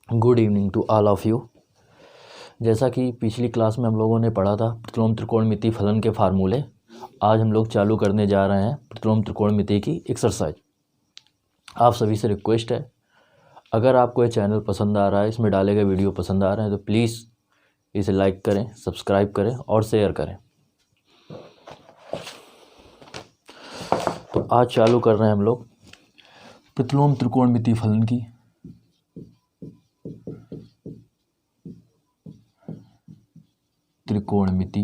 Good evening to all of you. जैसा कि पिछली क्लास में हम लोगों ने पढ़ा था प्रतिलोम त्रिकोणमिति फलन के फार्मूले, आज हम लोग चालू करने जा रहे हैं प्रतिलोम त्रिकोणमिति की एक्सरसाइज। आप सभी से रिक्वेस्ट है, अगर आपको ये चैनल पसंद आ रहा है, इसमें डाले गए वीडियो पसंद आ रहे हैं तो प्लीज़ इसे लाइक करें, सब्सक्राइब करें और शेयर करें। तो आज चालू कर रहे हैं हम लोग प्रतिलोम त्रिकोणमिति फलन की त्रिकोणमिति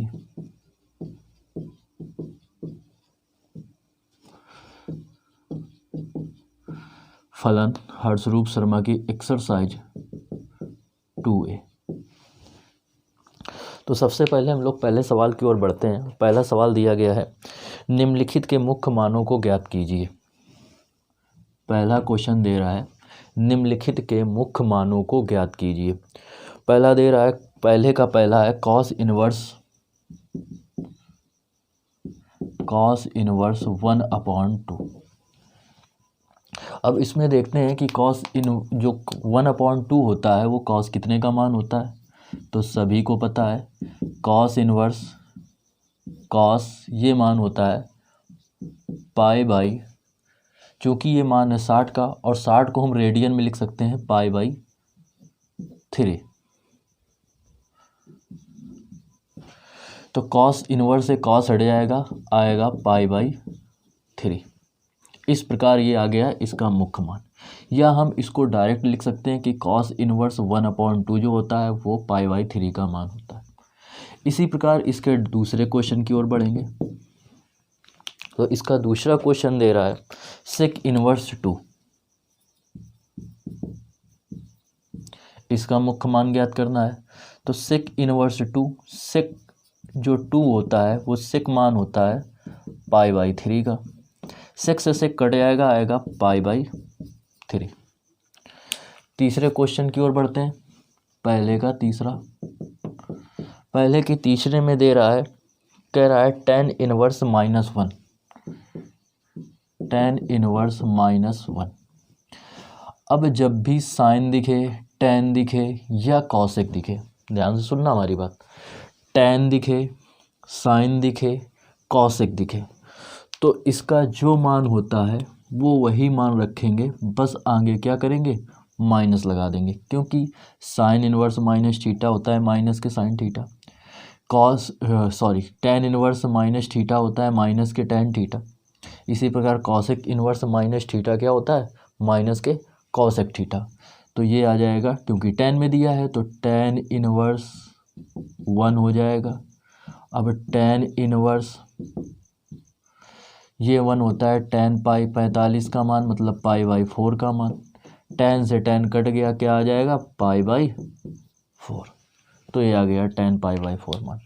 फलन हर्षरूप शर्मा की एक्सरसाइज 2A। तो सबसे पहले हम लोग पहले सवाल की ओर बढ़ते हैं। पहला सवाल दिया गया है, निम्नलिखित के मुख्य मानों को ज्ञात कीजिए। पहला क्वेश्चन दे रहा है, निम्नलिखित के मुख्य मानों को ज्ञात कीजिए। पहला दे रहा है, पहले का पहला है cos इनवर्स 1/2। अब इसमें देखते हैं कि जो 1/2 होता है वो cos कितने का मान होता है। तो सभी को पता है cos ये मान होता है π/, चूँकि ये मान है 60 का और 60 को हम रेडियन में लिख सकते हैं π/3। तो cos इनवर्स से cos हट जाएगा, आएगा π/3। इस प्रकार ये आ गया इसका मुख्य मान। या हम इसको डायरेक्ट लिख सकते हैं कि cos इनवर्स 1/2 जो होता है वो π/3 का मान होता है। इसी प्रकार इसके दूसरे क्वेश्चन की ओर बढ़ेंगे। तो इसका दूसरा क्वेश्चन दे रहा है sec इनवर्स 2। इसका मुख्य मान ज्ञात करना है। तो sec इनवर्स 2, sec जो 2 होता है वो sec मान होता है π/3 का। sec से sec कट जाएगा, आएगा π/3। तीसरे क्वेश्चन की ओर बढ़ते हैं। पहले के तीसरे में दे रहा है, कह रहा है tan इनवर्स -1। tan inverse -1। अब जब भी साइन दिखे, tan दिखे या कॉसेक दिखे, ध्यान से सुनना हमारी बात, tan दिखे, साइन दिखे, कॉसेक दिखे, तो इसका जो मान होता है वो वही मान रखेंगे, बस आगे क्या करेंगे, माइनस लगा देंगे, क्योंकि साइन इनवर्स -θ होता है माइनस के साइन थीटा। tan इनवर्स -θ होता है माइनस के tan थीटा। इसी प्रकार कॉसेक इनवर्स -θ क्या होता है, माइनस के कॉसेक थीटा। तो ये आ जाएगा, क्योंकि tan में दिया है तो tan इनवर्स 1 हो जाएगा। अब tan इनवर्स ये 1 होता है tan पाई 45 का मान, मतलब π/4 का मान। tan से tan कट गया, क्या आ जाएगा, π/4। तो ये आ गया tan π/4 मान।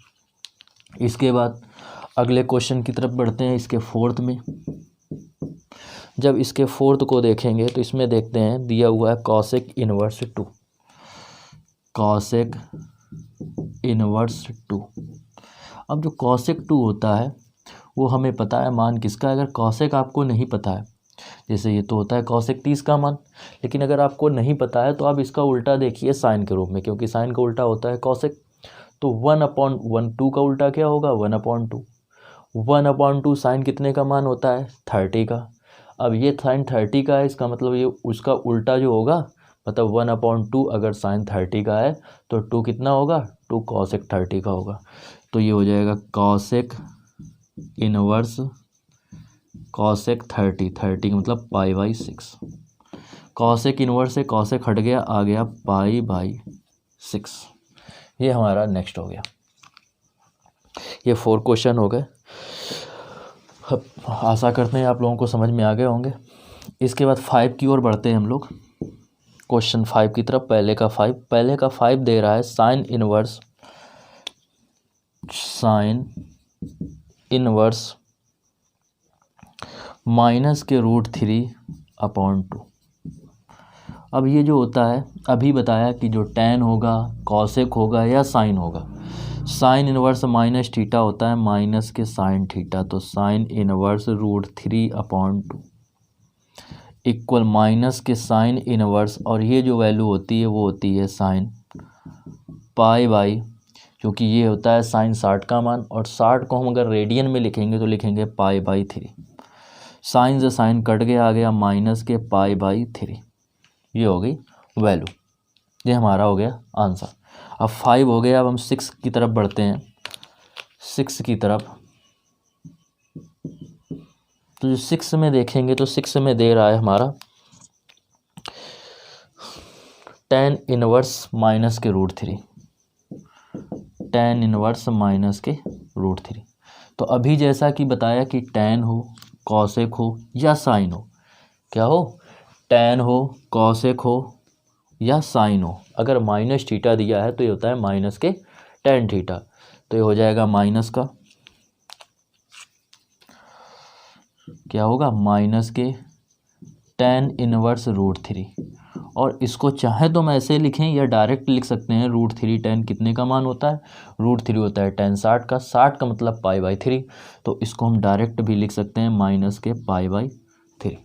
इसके बाद अगले क्वेश्चन की तरफ बढ़ते हैं, इसके फोर्थ में। जब इसके फोर्थ को देखेंगे तो इसमें देखते हैं दिया हुआ है cosec इनवर्स 2। cosec inverse 2। अब जो cosec 2 होता है वो हमें पता है मान किसका है। अगर cosec आपको नहीं पता है, जैसे ये तो होता है cosec 30 का मान, लेकिन अगर आपको नहीं पता है तो आप इसका उल्टा देखिए साइन के रूप में, क्योंकि साइन का उल्टा होता है cosec। तो 1/2 का उल्टा क्या होगा, 1/2। 1/2 साइन कितने का मान होता है, 30 का। अब ये साइन 30 का है, इसका मतलब ये उसका उल्टा जो होगा, मतलब 1/2 अगर साइन 30 का है तो 2 कितना होगा, 2 cosec 30 का होगा। तो ये हो जाएगा cosec इनवर्स cosec 30 का मतलब π/6। cosec इनवर्स से cosec हट गया, आ गया π/6। ये हमारा नेक्स्ट हो गया। ये 4 क्वेश्चन हो गए। आशा करते हैं आप लोगों को समझ में आ गए होंगे। इसके बाद 5 की ओर बढ़ते हैं हम लोग, क्वेश्चन 5 की तरफ। पहले का 5 दे रहा है साइन इनवर्स माइनस के √3/2। अब ये जो होता है, अभी बताया कि जो tan होगा, कॉसेक होगा या साइन होगा। साइन इनवर्स -θ होता है माइनस के साइन थीटा, तो साइन इनवर्स √3/2। इक्वल माइनस के साइन इनवर्स, और ये जो वैल्यू होती है वो होती है साइन पाई बाई, क्योंकि ये होता है साइन 60 का मान, और 60 को हम अगर रेडियन में लिखेंगे तो लिखेंगे पाई बाई 3। साइन से साइन कट गया, आ गया माइनस के पाई बाई 3। ये हो गई वैल्यू, ये हमारा हो गया आंसर। अब 5 हो गया, अब हम 6 की तरफ बढ़ते हैं। 6 की तरफ, तो जो 6 में देखेंगे तो 6 में दे रहा है हमारा tan इनवर्स माइनस के √3, tan इनवर्स माइनस के √3। तो अभी जैसा कि बताया कि tan हो, कॉसेक हो या साइन हो, क्या हो, tan हो, कॉसेक हो या साइन हो, अगर माइनस थीटा दिया है तो ये होता है माइनस के tan थीटा, तो ये हो जाएगा माइनस का, क्या होगा, माइनस के tan इनवर्स √3। और इसको चाहे तो हम ऐसे लिखें या डायरेक्ट लिख सकते हैं। √3 tan कितने का मान होता है, √3 होता है tan 60 का, 60 का मतलब पाई बाई 3, तो इसको हम डायरेक्ट भी लिख सकते हैं माइनस के पाई बाई 3।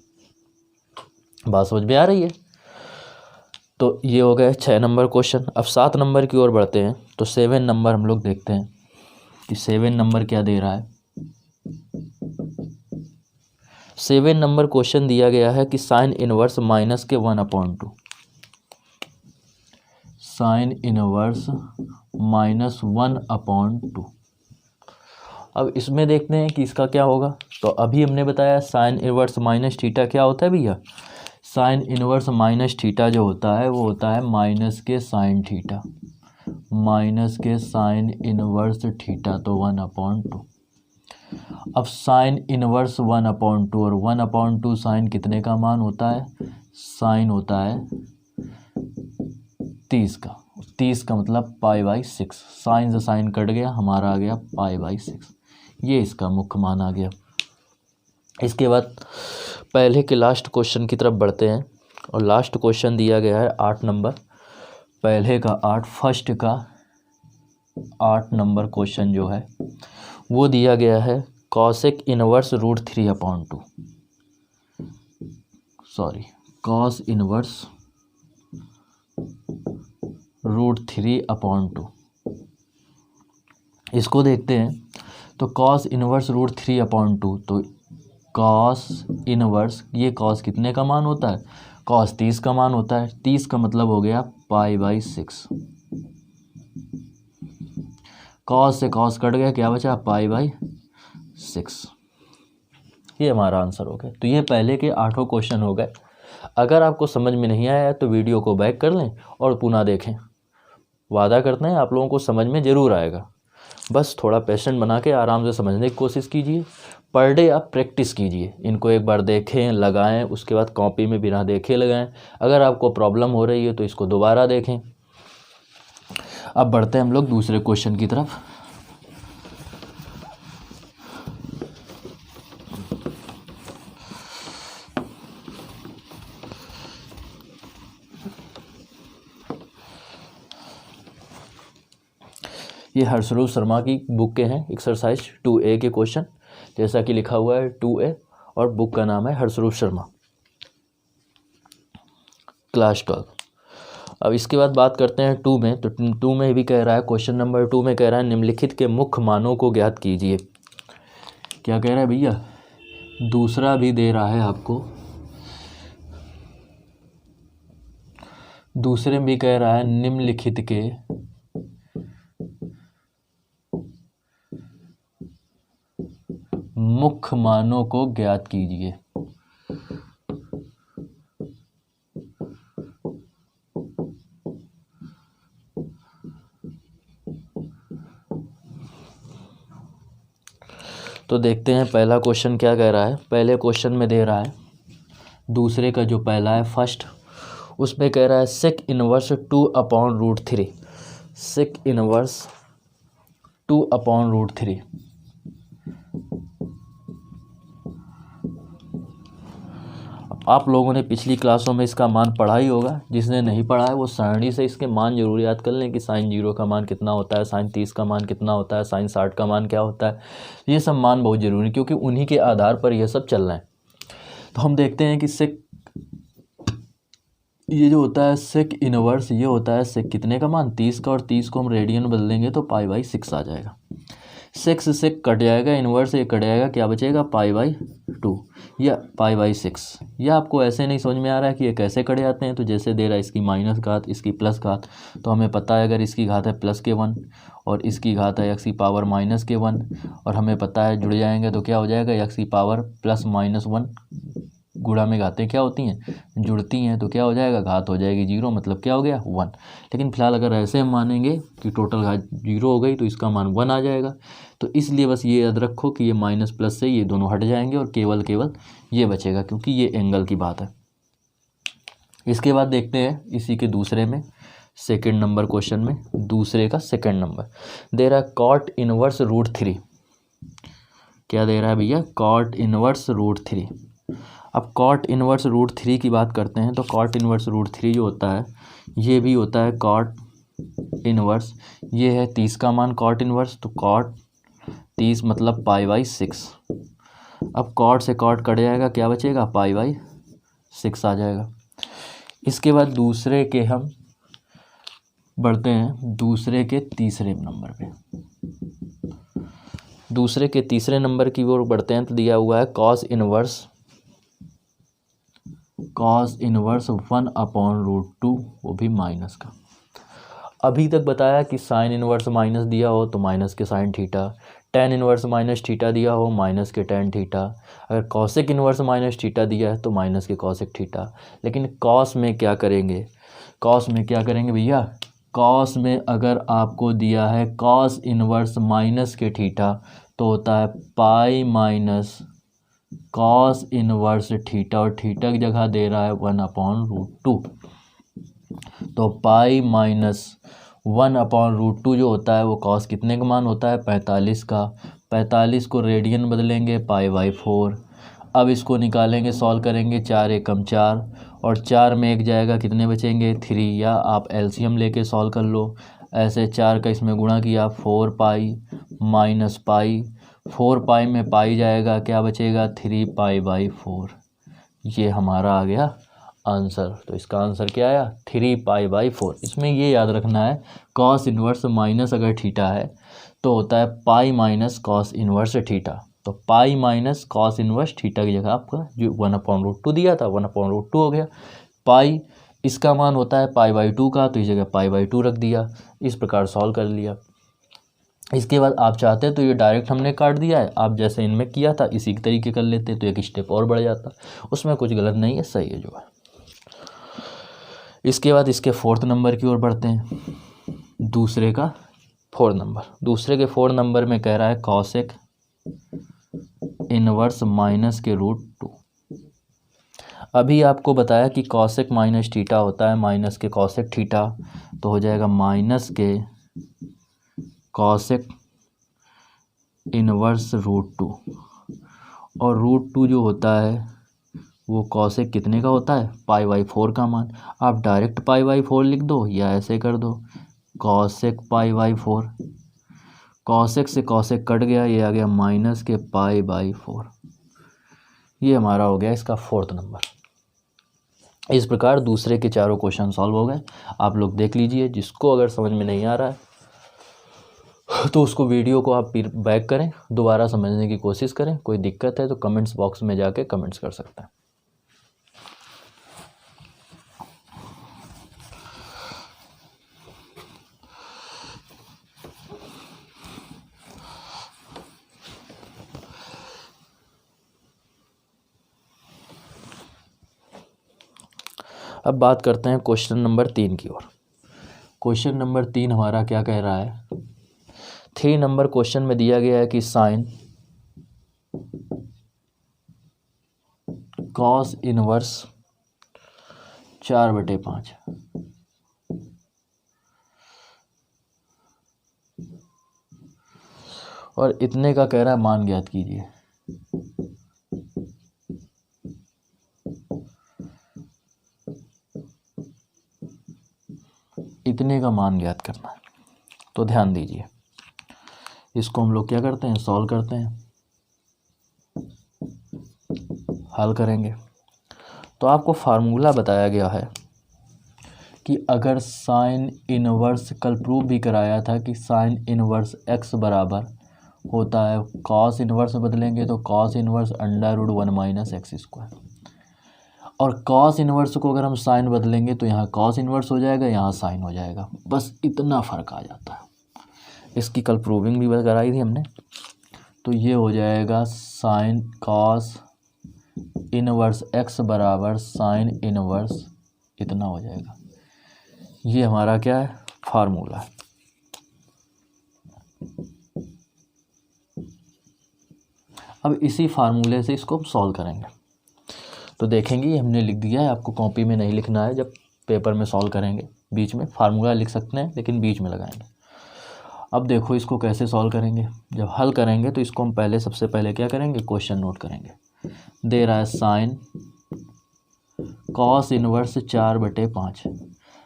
बात समझ में आ रही है। तो ये हो गए 6 नंबर क्वेश्चन। अब 7 नंबर की ओर बढ़ते हैं। तो 7 नंबर हम लोग देखते हैं कि 7 नंबर क्या दे रहा है। 7 नंबर क्वेश्चन दिया गया है कि साइन इनवर्स माइनस के 1/2, साइन इनवर्स माइनस 1/2। अब इसमें देखते हैं कि इसका क्या होगा। तो अभी हमने बताया साइन इनवर्स माइनस थीटा क्या होता है भैया, साइन इनवर्स माइनस थीटा जो होता है वो होता है माइनस के साइन थीटा, माइनस के साइन इनवर्स थीटा, तो 1/2। अब साइन इनवर्स 1/2 और 1/2 साइन कितने का मान होता है, साइन होता है 30 का, 30 का मतलब पाई बाई 6, साइन से साइन कट गया, हमारा आ गया पाई बाई 6, ये इसका मुख्य मान आ गया। इसके बाद पहले के लास्ट क्वेश्चन की तरफ बढ़ते हैं, और लास्ट क्वेश्चन दिया गया है 8 नंबर, पहले का 8, फर्स्ट का 8 नंबर क्वेश्चन जो है वो दिया गया है cosec inverse √3/2, sorry cos inverse √3/2। इसको देखते हैं। तो कॉस इनवर्स √3/2, तो कॉस इनवर्स, ये कॉस कितने का मान होता है, कॉस 30 का मान होता है, 30 का मतलब हो गया पाई बाई 6, कॉस से कॉस कट गया, क्या बचा पाई बाई 6, ये हमारा आंसर हो गया। तो ये पहले के 8 क्वेश्चन हो गए। अगर आपको समझ में नहीं आया है तो वीडियो को बैक कर लें और पुनः देखें, वादा करते हैं आप लोगों को समझ में ज़रूर आएगा। बस थोड़ा पेशेंट बना के आराम से समझने की कोशिश कीजिए। पर डे आप प्रैक्टिस कीजिए, इनको एक बार देखें, लगाएं, उसके बाद कॉपी में बिना देखे लगाएं। अगर आपको प्रॉब्लम हो रही है तो इसको दोबारा देखें। अब बढ़ते हैं हम लोग दूसरे क्वेश्चन की तरफ। ये हर्षरूप शर्मा की बुक के हैं, एक्सरसाइज 2A के क्वेश्चन, जैसा कि लिखा हुआ है 2A, और बुक का नाम है हर्षरूप शर्मा, क्लास 12। अब इसके बाद बात करते हैं 2 में। तो 2 में भी कह रहा है, क्वेश्चन नंबर 2 में कह रहा है निम्नलिखित के मुख्य मानों को ज्ञात कीजिए। क्या कह रहा है भैया, दूसरा भी दे रहा है आपको, दूसरे में भी कह रहा है निम्नलिखित के मुख्य मानों को ज्ञात कीजिए। तो देखते हैं पहला क्वेश्चन क्या कह रहा है। पहले क्वेश्चन में दे रहा है, दूसरे का जो पहला है फर्स्ट, उसमें कह रहा है सेक इनवर्स 2/√3, सेक इनवर्स 2/√3। आप लोगों ने पिछली क्लासों में इसका मान पढ़ा ही होगा, जिसने नहीं पढ़ा है वो सरणी से इसके मान जरूर याद कर लें कि साइन 0 का मान कितना होता है, साइन 30 का मान कितना होता है, साइन 60 का मान क्या होता है। ये सब मान बहुत ज़रूरी है, क्योंकि उन्हीं के आधार पर यह सब चल रहा है। तो हम देखते हैं कि सेक ये जो होता है सेक इनवर्स, ये होता है सेक कितने का मान 30 का, और 30 को हम रेडियन बदलेंगे तो पाई बाई 6 आ जाएगा। 6 से कट जाएगा, इनवर्स ये कट जाएगा, क्या बचेगा पाई बाई 2 या पाई बाई 6। यह आपको ऐसे नहीं समझ में आ रहा है कि ये कैसे कट जाते हैं, तो जैसे दे रहा है इसकी माइनस घात, इसकी प्लस घात, तो हमें पता है अगर इसकी घात है +1 और इसकी घात है x की पावर -1, और हमें पता है जुड़ जाएंगे तो क्या हो जाएगा x की पावर +-1, गुणा में घातें क्या होती हैं, जुड़ती हैं, तो क्या हो जाएगा घात हो जाएगी 0, मतलब क्या हो गया 1। लेकिन फिलहाल अगर ऐसे हम मानेंगे कि टोटल घात 0 हो गई तो इसका मान 1 आ जाएगा। तो इसलिए बस ये याद रखो कि ये माइनस प्लस से ये दोनों हट जाएंगे और केवल ये बचेगा, क्योंकि ये एंगल की बात है। इसके बाद देखते हैं इसी के दूसरे में, सेकेंड नंबर क्वेश्चन में, दूसरे का सेकेंड नंबर दे रहा है कॉट इनवर्स √3। क्या दे रहा है भैया, कॉट इनवर्स √3। अब कॉट इनवर्स √3 की बात करते हैं, तो कॉट इनवर्स √3 जो होता है ये भी होता है कॉट इनवर्स, ये है 30 का मान कॉट इनवर्स, तो कॉट 30 मतलब पाई बाई 6। अब कॉट से कॉट कट जाएगा, क्या बचेगा पाई बाई 6 आ जाएगा। इसके बाद दूसरे के हम बढ़ते हैं दूसरे के तीसरे नंबर पे, दूसरे के तीसरे नंबर की ओर बढ़ते हैं, तो दिया हुआ है कॉस इनवर्स 1/√2, वो भी माइनस का। अभी तक बताया कि साइन इनवर्स माइनस दिया हो तो माइनस के sine theta, tan inverse minus theta दिया हो माइनस के टेन थीटा, अगर कॉसेक इनवर्स माइनस थीटा दिया है तो माइनस के कॉसेक थीटा। लेकिन कॉस में क्या करेंगे, कॉस में क्या करेंगे भैया, कॉस में अगर आपको दिया है कॉस इनवर्स माइनस के थीटा तो होता है pi minus cos inverse theta, और थीटा की जगह दे रहा है 1/√2, तो पाई माइनस 1/√2 जो होता है वो कॉस कितने का मान होता है 45 का। 45 को रेडियन बदलेंगे पाई बाई 4। अब इसको निकालेंगे, सॉल्व करेंगे, 4 एकम 4 और 4 में 1 जाएगा, कितने बचेंगे 3, या आप एलसीएम लेके सॉल्व कर लो। ऐसे 4 का इसमें गुणा किया 4 पाई माइनस पाई, 4 पाई में पाई जाएगा, क्या बचेगा 3 पाई बाई 4। ये हमारा आ गया आंसर। तो इसका आंसर क्या आया 3 पाई बाई 4। इसमें ये याद रखना है कॉस इनवर्स माइनस अगर थीटा है तो होता है pi minus cos inverse theta, तो pi minus cos inverse theta की जगह आपका जो 1/√2 दिया था 1/√2 हो गया। पाई इसका मान होता है पाई बाई 2 का, तो इस जगह पाई बाई 2 रख दिया, इस प्रकार सॉल्व कर लिया। इसके बाद आप चाहते तो ये डायरेक्ट हमने काट दिया है, आप जैसे इनमें किया था इसी तरीके कर लेते तो एक स्टेप और बढ़ जाता, उसमें कुछ गलत नहीं है, सही है जो है। इसके बाद इसके फोर्थ नंबर की ओर बढ़ते हैं, दूसरे का 4 नंबर। दूसरे के 4 नंबर में कह रहा है कॉसेक इनवर्स माइनस के √2। अभी आपको बताया कि कॉसेक माइनस थीटा होता है माइनस के कॉसेक थीटा, तो हो जाएगा माइनस के कॉसेक इनवर्स √2, और √2 जो होता है वो कॉसेक कितने का होता है पाई बाई 4 का मान। आप डायरेक्ट पाई बाई 4 लिख दो या ऐसे कर दो कॉसेक पाई बाई 4, कॉसेक से कॉसेक कट गया, ये आ गया माइनस के पाई बाई 4। ये हमारा हो गया इसका 4th नंबर। इस प्रकार दूसरे के चारों क्वेश्चन सॉल्व हो गए। आप लोग देख लीजिए, जिसको अगर समझ में नहीं आ रहा है तो उसको वीडियो को आप बैक करें, दोबारा समझने की कोशिश करें। कोई दिक्कत है तो कमेंट्स बॉक्स में जाके कमेंट्स कर सकते हैं। अब बात करते हैं क्वेश्चन नंबर 3 की ओर। क्वेश्चन नंबर 3 हमारा क्या कह रहा है, 3 नंबर क्वेश्चन में दिया गया है कि साइन कॉस इनवर्स 4/5 और इतने का कह रहा है मान ज्ञात कीजिए। इतने का मान ज्ञात करना है, तो ध्यान दीजिए, इसको हम लोग क्या करते हैं सॉल्व करते हैं, हल करेंगे। तो आपको फार्मूला बताया गया है कि अगर साइन इनवर्स, कल प्रूव भी कराया था कि साइन इनवर्स एक्स बराबर होता है, कॉस इनवर्स बदलेंगे तो कॉस इनवर्स √1 - x², और कॉस इनवर्स को अगर हम साइन बदलेंगे तो यहाँ कॉस इनवर्स हो जाएगा, यहाँ साइन हो जाएगा, बस इतना फ़र्क आ जाता है। इसकी कल प्रूविंग भी कराई थी हमने। तो ये हो जाएगा साइन कॉस इनवर्स एक्स बराबर साइन इनवर्स इतना हो जाएगा। ये हमारा क्या है, फार्मूला है। अब इसी फार्मूले से इसको हम सॉल्व करेंगे। तो देखेंगे हमने लिख दिया है, आपको कॉपी में नहीं लिखना है, जब पेपर में सॉल्व करेंगे बीच में फार्मूला लिख सकते हैं लेकिन बीच में लगाएंगे। अब देखो इसको कैसे सॉल्व करेंगे। जब हल करेंगे तो इसको हम पहले सबसे पहले क्या करेंगे, क्वेश्चन नोट करेंगे। दे रहा है साइन कॉस इनवर्स 4/5।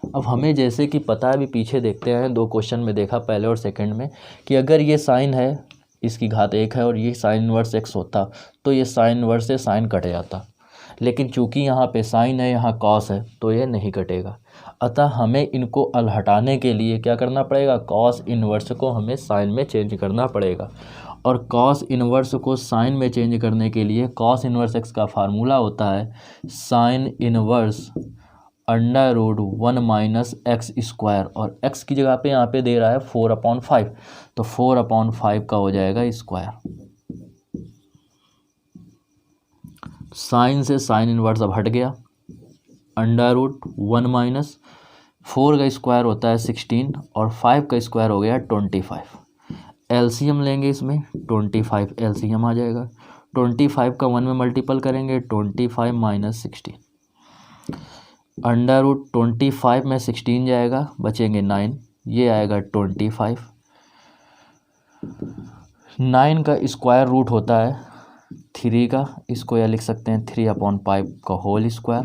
अब हमें जैसे कि पता है, अभी पीछे देखते हैं, 2 क्वेश्चन में देखा पहले और सेकंड में, कि अगर ये साइन है, इसकी घात 1 है और ये साइन इनवर्स x होता तो ये साइन इनवर्स से साइन कट जाता, लेकिन चूंकि यहाँ पे साइन है, यहाँ कॉस है, तो ये नहीं कटेगा। अतः हमें इनको हटाने के लिए क्या करना पड़ेगा, कॉस इनवर्स को हमें साइन में चेंज करना पड़ेगा। और कॉस इनवर्स को साइन में चेंज करने के लिए कॉस इनवर्स x का फार्मूला होता है साइन इनवर्स √1 - x², और x की जगह पे यहाँ पे दे रहा है 4/5, तो 4/5 का हो जाएगा स्क्वायर। साइन से साइन इनवर्स अब हट गया, √1 - 4 का स्क्वायर होता है 16 और 5 का स्क्वायर हो गया 25। एलसीएम लेंगे इसमें, 25 एलसीएम आ जाएगा। 25 का 1 में मल्टीपल करेंगे, 25 - 16, √25 में 16 जाएगा, बचेंगे 9, ये आएगा 25। 9 का स्क्वायर रूट होता है 3 का, इसको यह लिख सकते हैं 3/5 का होल स्क्वायर।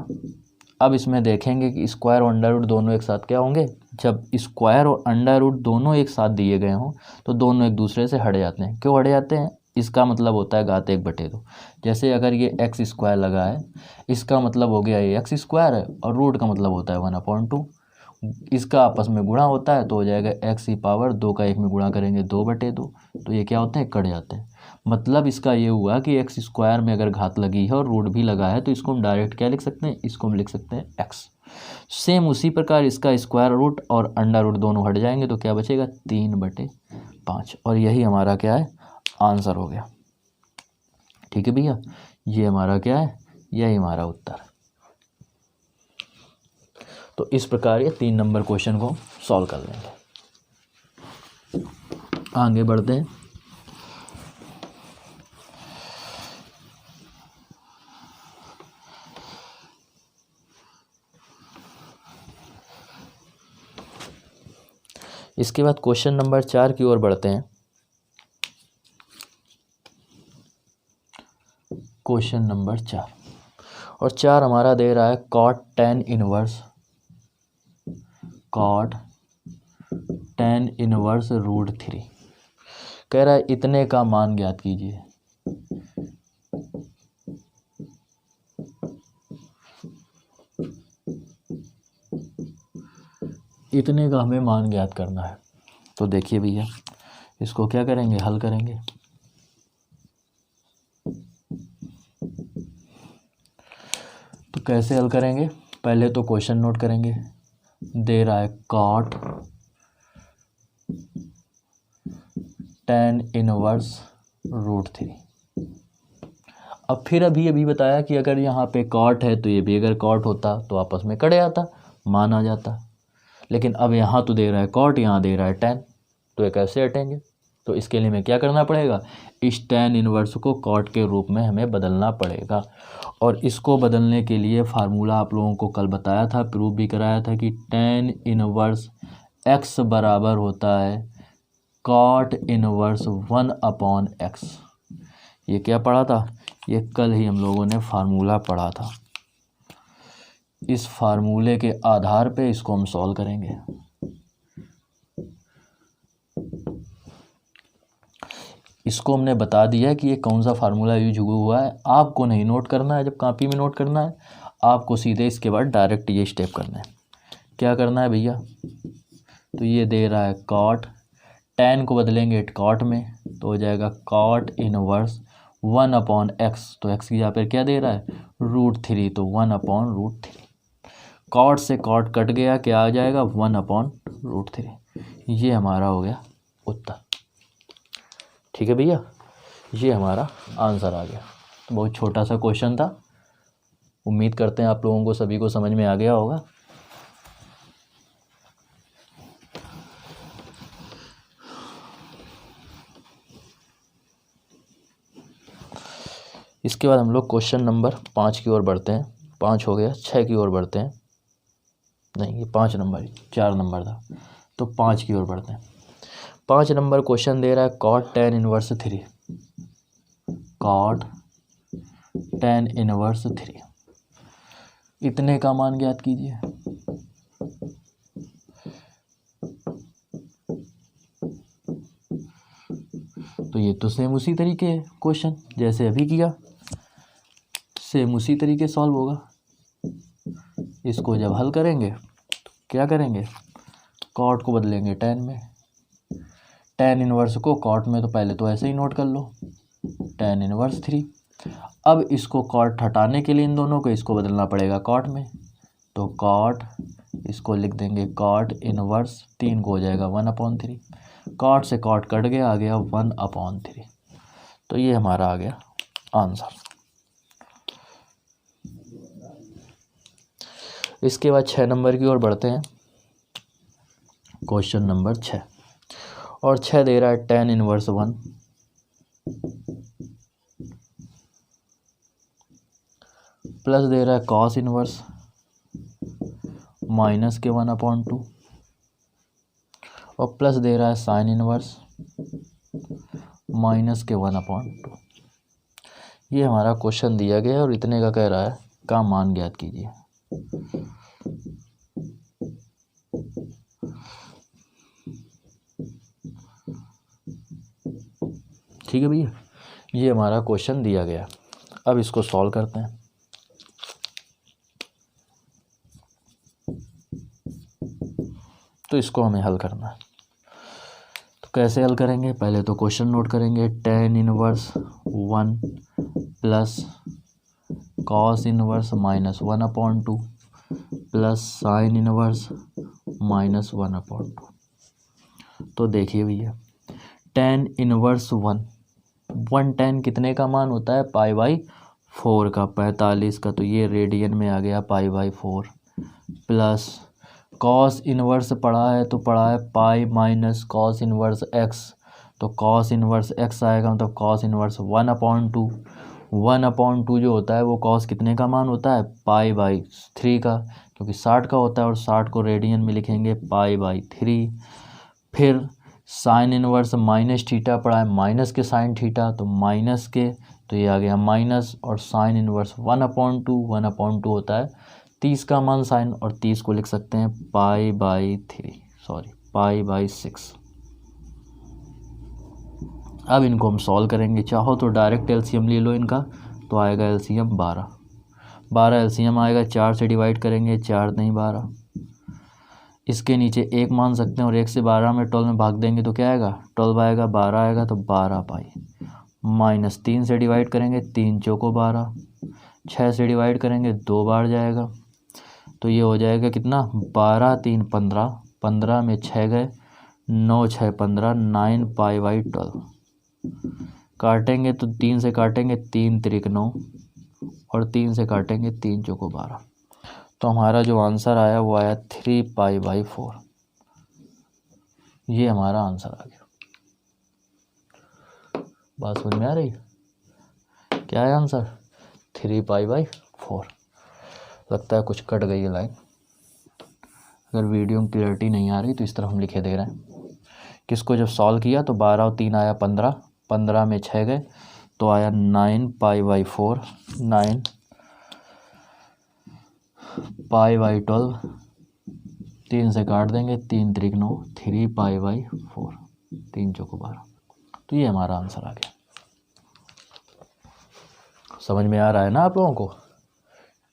अब इसमें देखेंगे कि स्क्वायर और अंडर रूट दोनों एक साथ क्या होंगे, जब स्क्वायर और अंडर रूट दोनों एक साथ दिए गए हों तो दोनों एक दूसरे से हट जाते हैं। क्यों हट जाते हैं, इसका मतलब होता है घात 1/2। जैसे अगर ये x² लगा है, इसका मतलब हो गया ये x² है, और रूट का मतलब होता है 1/2। इसका आपस में गुणा होता है तो हो जाएगा x⁻², का 1 में गुणा करेंगे 2/2, तो ये क्या होते हैं, कट जाते हैं। मतलब इसका ये हुआ कि x² में अगर घात लगी है और रूट भी लगा है तो इसको हम डायरेक्ट क्या लिख सकते हैं, इसको हम लिख सकते हैं x। सेम उसी प्रकार इसका स्क्वायर रूट और अंडर रूट दोनों हट जाएंगे तो क्या बचेगा, 3/5, और यही हमारा क्या है, आंसर हो गया। ठीक है भैया, ये हमारा क्या है, यही हमारा उत्तर। तो इस प्रकार ये 3 नंबर क्वेश्चन को सॉल्व कर लेंगे। आगे बढ़ते हैं। इसके बाद क्वेश्चन नंबर 4 की ओर बढ़ते हैं। क्वेश्चन नंबर 4, और 4 हमारा दे रहा है cot tan इनवर्स √3। कह रहा है इतने का मान ज्ञात कीजिए। इतने का हमें मान ज्ञात करना है। तो देखिए भैया, इसको क्या करेंगे, हल करेंगे। तो कैसे हल करेंगे, पहले तो क्वेश्चन नोट करेंगे। दे रहा है cot tan इनवर्स √3। अब फिर अभी बताया कि अगर यहाँ पे cot है तो ये भी अगर cot होता तो आपस में कट जाता, मान आ जाता। लेकिन अब यहाँ तो दे रहा है cot, यहाँ दे रहा है tan, तो ये कैसे हटेंगे। तो इसके लिए हमें क्या करना पड़ेगा, इस tan इनवर्स को cot के रूप में हमें बदलना पड़ेगा। और इसको बदलने के लिए फार्मूला आप लोगों को कल बताया था, प्रूव भी कराया था कि tan इनवर्स x बराबर होता है cot इनवर्स 1/x। ये क्या पढ़ा था, ये कल ही हम लोगों ने फार्मूला पढ़ा था। इस फार्मूले के आधार पे इसको हम सॉल्व करेंगे। इसको हमने बता दिया कि ये कौन सा फार्मूला यूज हुआ है, आपको नहीं नोट करना है। जब कॉपी में नोट करना है आपको सीधे इसके बाद डायरेक्ट ये स्टेप करना है। क्या करना है भैया, तो ये दे रहा है कॉट, tan को बदलेंगे कॉट में तो हो जाएगा कॉट इनवर्स 1/x, तो x की यहाँ पर क्या दे रहा है √3, तो 1/√3। कॉट से कॉट कट गया, क्या आ जाएगा 1/√3। ये हमारा हो गया उत्तर। ठीक है भैया, ये हमारा आंसर आ गया। तो बहुत छोटा सा क्वेश्चन था, उम्मीद करते हैं आप लोगों को सभी को समझ में आ गया होगा। इसके बाद हम लोग क्वेश्चन नंबर 5 की ओर बढ़ते हैं। 5 हो गया, 6 की ओर बढ़ते हैं। नहीं, ये 5 नंबर, 4 नंबर था, तो 5 की ओर बढ़ते हैं। 5 नंबर क्वेश्चन दे रहा है cot tan inverse 3, cot tan inverse 3 इतने का मान ज्ञात कीजिए। तो ये तो सेम उसी तरीके क्वेश्चन जैसे अभी किया, सेम उसी तरीके सॉल्व होगा। इसको जब हल करेंगे तो क्या करेंगे, कॉट को बदलेंगे tan में, tan इनवर्स को कॉट में, तो पहले तो ऐसे ही नोट कर लो tan इनवर्स 3। अब इसको कॉट हटाने के लिए इन दोनों को इसको बदलना पड़ेगा कॉट में, तो कॉट, इसको लिख देंगे कॉट इनवर्स 3 को हो जाएगा 1/3। कॉट से कॉट कट गया, आ गया 1/3। तो ये हमारा आ गया आंसर। इसके बाद 6 नंबर की ओर बढ़ते हैं। क्वेश्चन नंबर 6, और 6 दे रहा है tan इनवर्स 1 प्लस दे रहा है cos इनवर्स माइनस के 1/2 और प्लस दे रहा है sin इनवर्स माइनस के 1/2। ये हमारा क्वेश्चन दिया गया है और इतने का कह रहा है का मान ज्ञात कीजिए। ठीक है भैया, ये हमारा क्वेश्चन दिया गया। अब इसको सॉल्व करते हैं। तो इसको हमें हल करना है, तो कैसे हल करेंगे, पहले तो क्वेश्चन नोट करेंगे tan inverse 1 plus cos inverse minus 1/2 plus sin inverse minus 1/2। तो देखिए भैया, tan इनवर्स 1 tan कितने का मान होता है π/4 का, 45 का, तो ये रेडियन में आ गया π/4 प्लस cos इनवर्स पढ़ा है तो पढ़ा है pi minus cos inverse x, तो cos इनवर्स x आएगा, मतलब cos इनवर्स 1/2। 1/2 जो होता है वो cos कितने का मान होता है π/3 का, क्योंकि 60 का होता है और 60 को रेडियन में लिखेंगे π/3। फिर साइन इनवर्स माइनस थीटा पढ़ा है, माइनस के साइन थीटा, तो माइनस के, तो ये आ गया माइनस, और साइन इनवर्स 1/2 होता है 30 का मान साइन, और 30 को लिख सकते हैं π/6। अब इनको हम सॉल्व करेंगे, चाहो तो डायरेक्ट एलसीएम ले लो इनका, तो आएगा एलसीएम 12 एलसीएम आएगा, 4 से डिवाइड करेंगे, 4 नहीं 12। इसके नीचे 1 मान सकते हैं और 1 से 12 में 12 में भाग देंगे तो क्या आएगा 12 आएगा, 12 आएगा, तो 12 पाई माइनस 3 से डिवाइड करेंगे, 3 चौको 12, 6 से डिवाइड करेंगे 2 बार जाएगा, तो ये हो जाएगा कितना 12 3 15, 15 में 6 गए, 9 6 15, 9 π/12। काटेंगे तो 3 से काटेंगे, 3 त्रिक 9, और 3 से काटेंगे 3 चौको 12, तो हमारा जो आंसर आया वो आया 3 π/4। ये हमारा आंसर आ गया। बात समझ में आ रही है, क्या है आंसर 3 π/4। लगता है कुछ कट गई है लाइन, अगर वीडियो में क्लियरिटी नहीं आ रही तो इस तरह हम लिखे दे रहे हैं। किसको जब सॉल्व किया तो 12 और 3 आया 15, 15 में 6 गए, तो आया 9 π/4, 9 π/12, 3 से काट देंगे, 3 त्रिक 9, 3 π/4, 3 चौको 12। तो ये हमारा आंसर आ गया। समझ में आ रहा है ना आप लोगों को?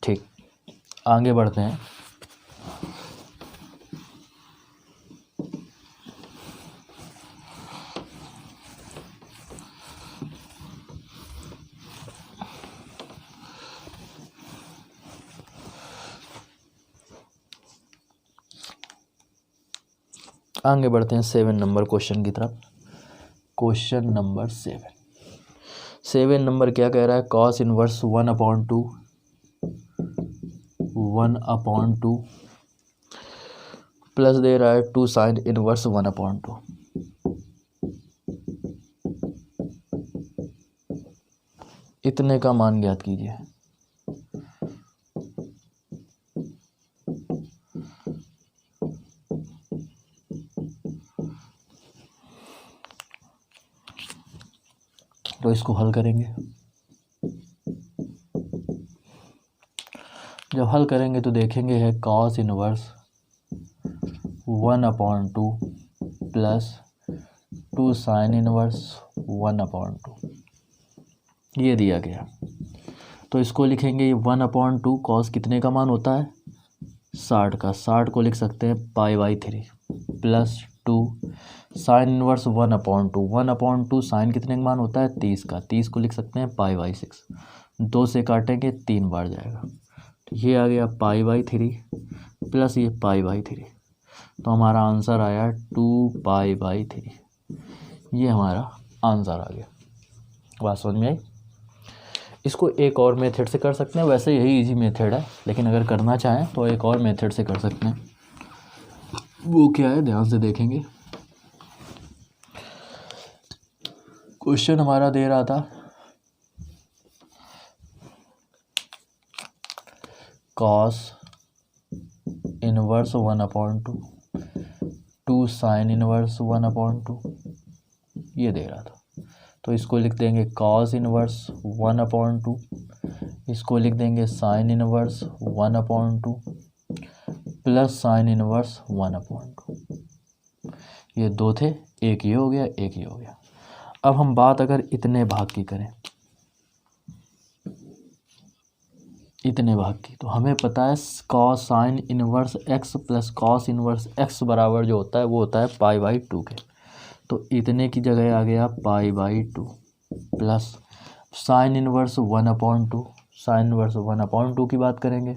ठीक, आगे बढ़ते हैं। आगे बढ़ते हैं 7 नंबर क्वेश्चन की तरफ। क्वेश्चन नंबर 7 नंबर क्या कह रहा है, कॉस इनवर्स 1/2 प्लस दे रहा है 2 साइन इनवर्स 1/2। इतने का मान ज्ञात कीजिए। तो इसको हल करेंगे। जब हल करेंगे तो देखेंगे है cos inverse 1/2 plus 2 sign inverse 1/2 ये दिया गया। तो इसको लिखेंगे 1/2 कॉस कितने का मान होता है 60 का, 60 को लिख सकते हैं π/3 प्लस 2 साइन इनवर्स 1/2 साइन कितने का मान होता है 30 का, 30 को लिख सकते हैं π/6। 2 से काटेंगे 3 बार जाएगा, तो ये आ गया π/3 प्लस ये π/3। तो हमारा आंसर आया 2π/3। ये हमारा आंसर आ गया। बात समझ में आई। इसको एक और मेथड से कर सकते हैं, वैसे यही इजी मेथड है, लेकिन अगर करना चाहें तो एक और मेथड से कर सकते हैं। वो क्या है ध्यान से देखेंगे। क्वेश्चन हमारा दे रहा था कॉस इनवर्स 1/2 2 साइन इनवर्स 1/2 ये दे रहा था। तो इसको लिख देंगे कॉस इनवर्स 1/2, इसको लिख देंगे sign inverse 1/2 plus sine inverse 1/2। ये दो थे, एक ये हो गया, एक ये हो गया। अब हम बात अगर इतने भाग की करें, इतने भाग की, तो हमें पता है cos sine inverse x plus cos inverse x बराबर जो होता है वो होता है π/2 के। तो इतने की जगह आ गया π/2 plus sine inverse 1/2। Sine inverse 1/2 की बात करेंगे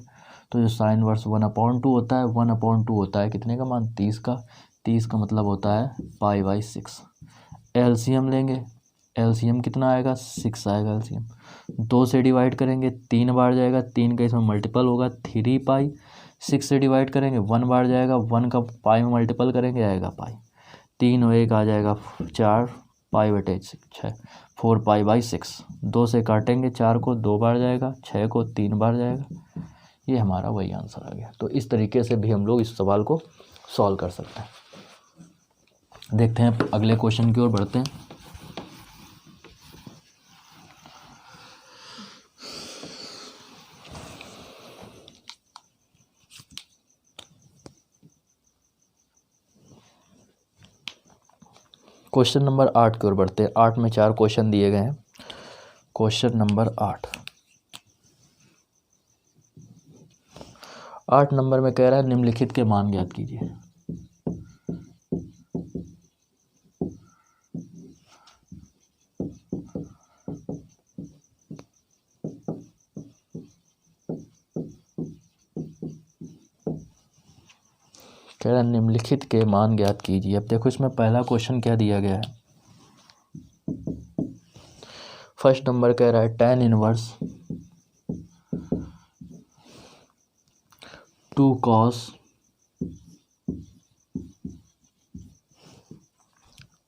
तो जो साइन इनवर्स 1/2 होता है 1/2 होता है कितने का मान 30 का, 30 का मतलब होता है π/6। एलसीएम लेंगे, एलसीएम कितना आएगा 6 आएगा एलसीएम। 2 से डिवाइड करेंगे 3 बार जाएगा, 3 का इसमें मल्टीपल होगा 3π। 6 से डिवाइड करेंगे 1 बार जाएगा, 1 का पाई में मल्टीपल करेंगे आएगा पाई। 3 और 1 आ जाएगा 4 π/6 4π/6। 2 से काटेंगे 4 को 2 बार जाएगा, 6 को 3 बार जाएगा। ये हमारा वही आंसर आ गया। तो इस तरीके से भी हम लोग इस सवाल को सॉल्व कर सकते हैं। देखते हैं अगले क्वेश्चन की ओर बढ़ते हैं। क्वेश्चन नंबर 8 की ओर बढ़ते हैं। 8 में 4 क्वेश्चन दिए गए हैं। क्वेश्चन नंबर 8 नंबर में कह रहा है निम्नलिखित के मान ज्ञात कीजिए। कह रहा है निम्नलिखित के मान ज्ञात कीजिए। अब देखो इसमें पहला क्वेश्चन क्या दिया गया है। फर्स्ट नंबर कह रहा है tan inverse 2 cos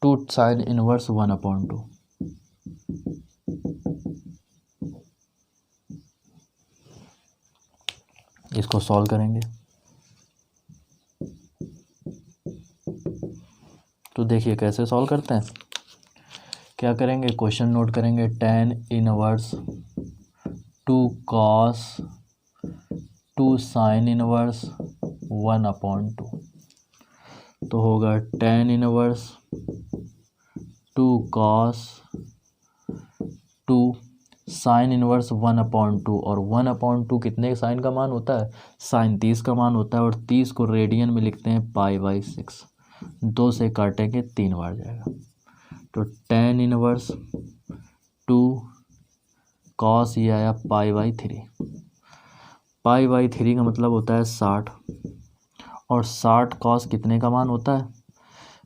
2 sin inverse 1/2। इसको सॉल्व करेंगे तो देखिए कैसे सॉल्व करते हैं। क्या करेंगे, क्वेश्चन नोट करेंगे tan inverse 2 cos 2 sin inverse 1/2। तो होगा tan inverse 2 cos 2 sign inverse 1/2। और 1/2 कितने साइन का मान होता है, साइन 30 का मान होता है, और 30 को रेडियन में लिखते हैं π/6। 2 से काटेंगे 3 बार जाएगा, तो tan इनवर्स 2 cos ये आया π/3। π/3 का मतलब होता है 60, और 60 cos कितने का मान होता है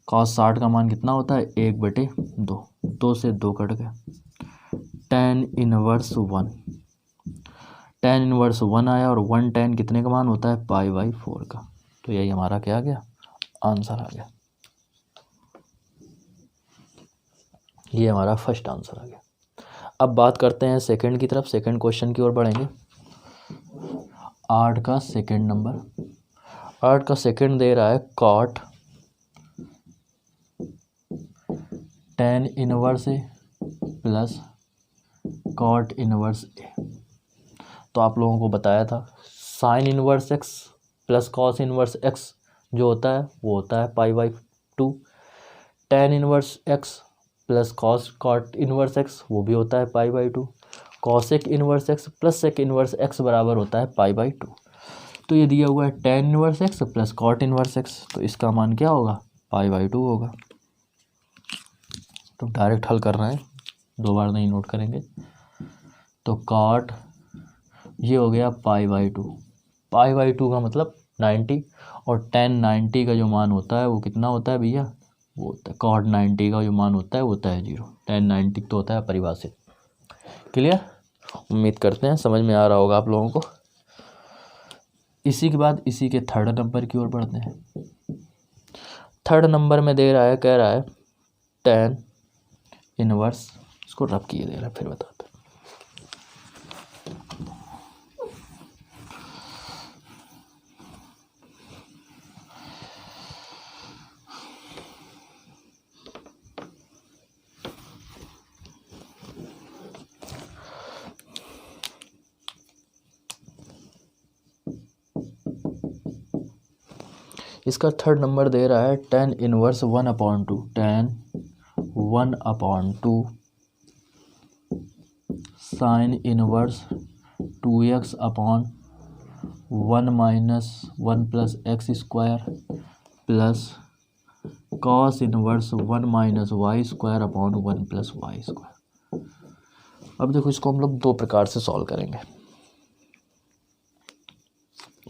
cos 60 का मान कितना होता है 1/2, 2 से 2 कट गया, tan इनवर्स 1, tan इनवर्स 1 आया और 1 tan कितने का मान होता है π/4 का। तो यही हमारा क्या आ गया आंसर आ गया, ये हमारा फर्स्ट आंसर आ गया। अब बात करते हैं सेकंड की तरफ, सेकंड क्वेश्चन की ओर बढ़ेंगे। 8 का सेकंड नंबर, 8 का सेकंड दे रहा है cot tan inverse a plus cot inverse a. तो आप लोगों को बताया था sine inverse x plus cos inverse x जो होता है वो होता है π/2, tan inverse x plus cot inverse x वो भी होता है π/2, cosec inverse x plus sec inverse x बराबर होता है π/2। तो ये दिया हुआ है tan inverse x plus cot inverse x, तो इसका मान क्या होगा π/2 होगा। तो डायरेक्ट हल कर रहे हैं, 2 बार नहीं नोट करेंगे। तो cot ये हो गया π/2, π/2 का मतलब 90, और tan 90 का जो मान होता है वो कितना होता है भैया, वो होता है cot 90 का जो मान होता है वो होता है 0, tan 90 तो होता है परिभाषित। क्लियर, उम्मीद करते हैं समझ में आ रहा होगा आप लोगों को। इसी के बाद इसी के थर्ड नंबर की ओर बढ़ते हैं। थर्ड नंबर में दे रहा है, कह रहा है tan इनवर्स, इसको रब किए दे रहा है, फिर बताते हैं। इसका थर्ड नंबर दे रहा है tan inverse 1/2, tan 1/2 sine inverse 2x upon 1 minus 1 plus x square plus cos inverse 1 minus Y square upon 1 plus y square. अब देखो इसको हम लोग 2 प्रकार से सॉल्व करेंगे।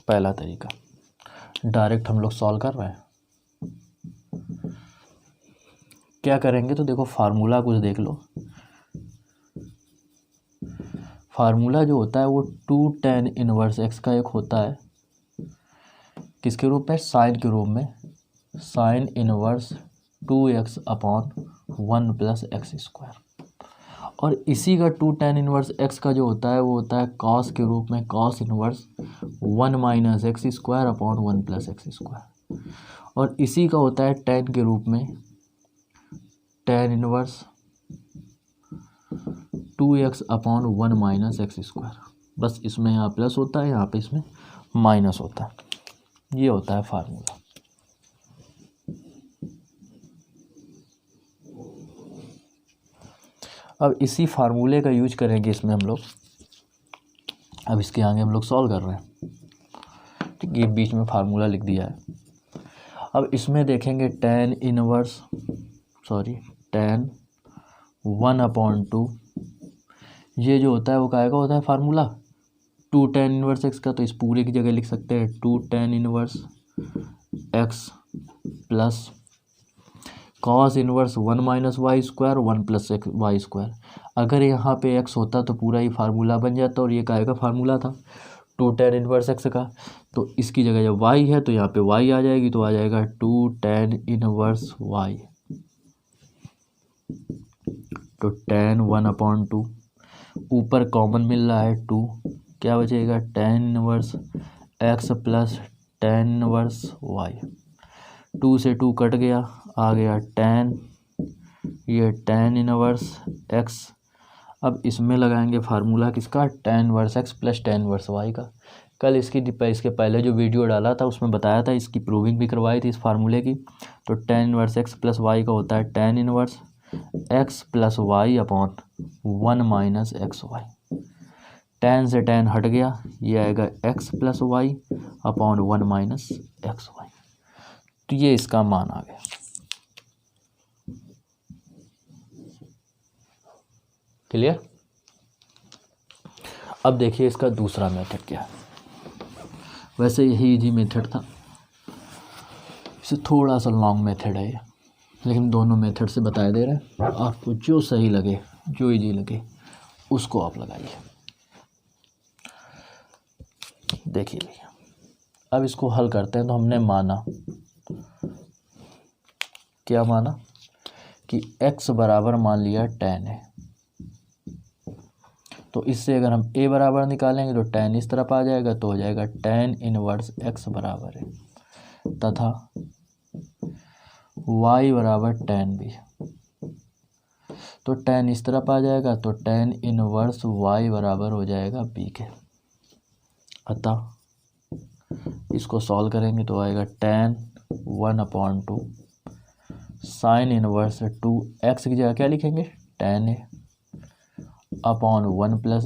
पहला तरीका डायरेक्ट हम लोग सॉल्व कर रहे हैं, क्या करेंगे तो देखो फार्मूला कुछ देख लो। फार्मूला जो होता है वो 2 tan इनवर्स एक्स का एक होता है, किसके रूप में, साइन के रूप में, sign inverse 2x upon 1 plus x square. और इसी का 2 tan इनवर्स एक्स का जो होता है वो होता है कॉस के रूप में, cos inverse 1 minus x square upon 1 plus x square. और इसी का होता है tan के रूप में, tan inverse 2x upon 1 minus x square. बस इसमें यहाँ प्लस होता है, यहाँ पे इसमें माइनस होता है। ये होता है फार्मूला। अब इसी फार्मूले का यूज करेंगे इसमें हम लोग। अब इसके आगे हम लोग सॉल्व कर रहे हैं, ठीक, ये बीच में फार्मूला लिख दिया है। अब इसमें देखेंगे tan 1/2, ये जो होता है वो काय का होता है फार्मूला 2 tan इनवर्स एक्स का। तो इस पूरे की जगह लिख सकते हैं 2 tan inverse x plus cos inverse 1 minus Y square 1 plus x y square. अगर यहाँ पे x होता तो पूरा ही फार्मूला बन जाता, और ये काय का फार्मूला था 2 tan इनवर्स एक्स का। तो इसकी जगह जब y है तो यहाँ पे y आ जाएगी, तो आ जाएगा 2 tan इनवर्स y। तो tan 1/2, ऊपर कॉमन मिल रहा है 2, क्या बचेगा tan inverse x plus tan inverse y। 2 से 2 कट गया, आ गया tan, ये tan इनवर्स x। अब इसमें लगाएंगे फार्मूला किसका, tan inverse x plus tan inverse y का। कल इसके पहले जो वीडियो डाला था उसमें बताया था, इसकी प्रूविंग भी करवाई थी इस फार्मूले की। तो tan inverse x plus y का होता है tan inverse x plus y upon 1 minus x y. tan से tan हट गया, ये आएगा x plus y upon 1 minus x Y. तो ये इसका मान आ गया। क्लियर। अब देखिए इसका दूसरा मेथड क्या है। वैसे यही इजी मेथड था, इसे थोड़ा सा लॉन्ग मेथड है ये। लेकिन दोनों मेथड से बताए दे रहे हैं, आपको जो सही लगे, जो इजी लगे उसको आप लगाइए। देखिए भैया, अब इसको हल करते हैं। तो हमने माना, क्या माना कि x बराबर मान लिया tan है। तो इससे अगर हम a बराबर निकालेंगे तो tan इस तरफ आ जाएगा, तो हो जाएगा tan इनवर्स x बराबर है, तथा y बराबर tan b। तो tan इस तरफ आ जाएगा, तो tan इनवर्स y बराबर हो जाएगा b के। अतः इसको सॉल्व करेंगे तो आएगा tan 1/2 साइन इनवर्स 2x की जगह क्या लिखेंगे, tan a upon 1 plus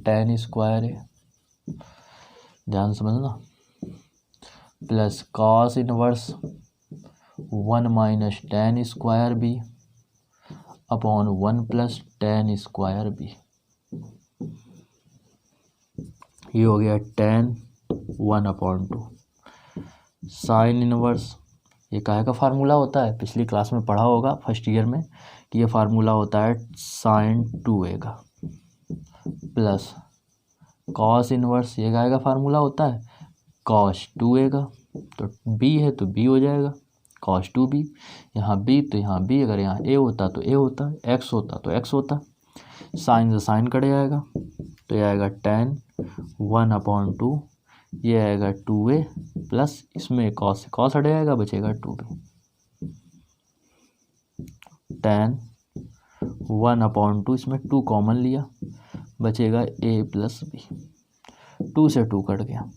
tan square है, ध्यान समझना, plus cos inverse 1 minus tan square b upon 1 plus tan square b। ये हो गया tan 1/2 साइन इनवर्स। ये काहे का फार्मूला होता है, पिछली क्लास में पढ़ा होगा फर्स्ट ईयर में कि ये फार्मूला होता है साइन 2a का, प्लस कॉस इनवर्स, ये काहे का फार्मूला होता है कॉस 2a का। तो b है तो b हो जाएगा कॉस 2b, यहाँ b तो यहाँ b, अगर यहाँ a होता तो a होता, x होता तो x होता, साइन से साइन कट जाएगा, तो ये आएगा tan 1/2, ये आएगा 2a प्लस इसमें कॉस से कॉस हट जाएगा, बचेगा 2b। tan 1/2, इसमें 2 कॉमन लिया, बचेगा a प्लस b, 2 से 2 कट गया,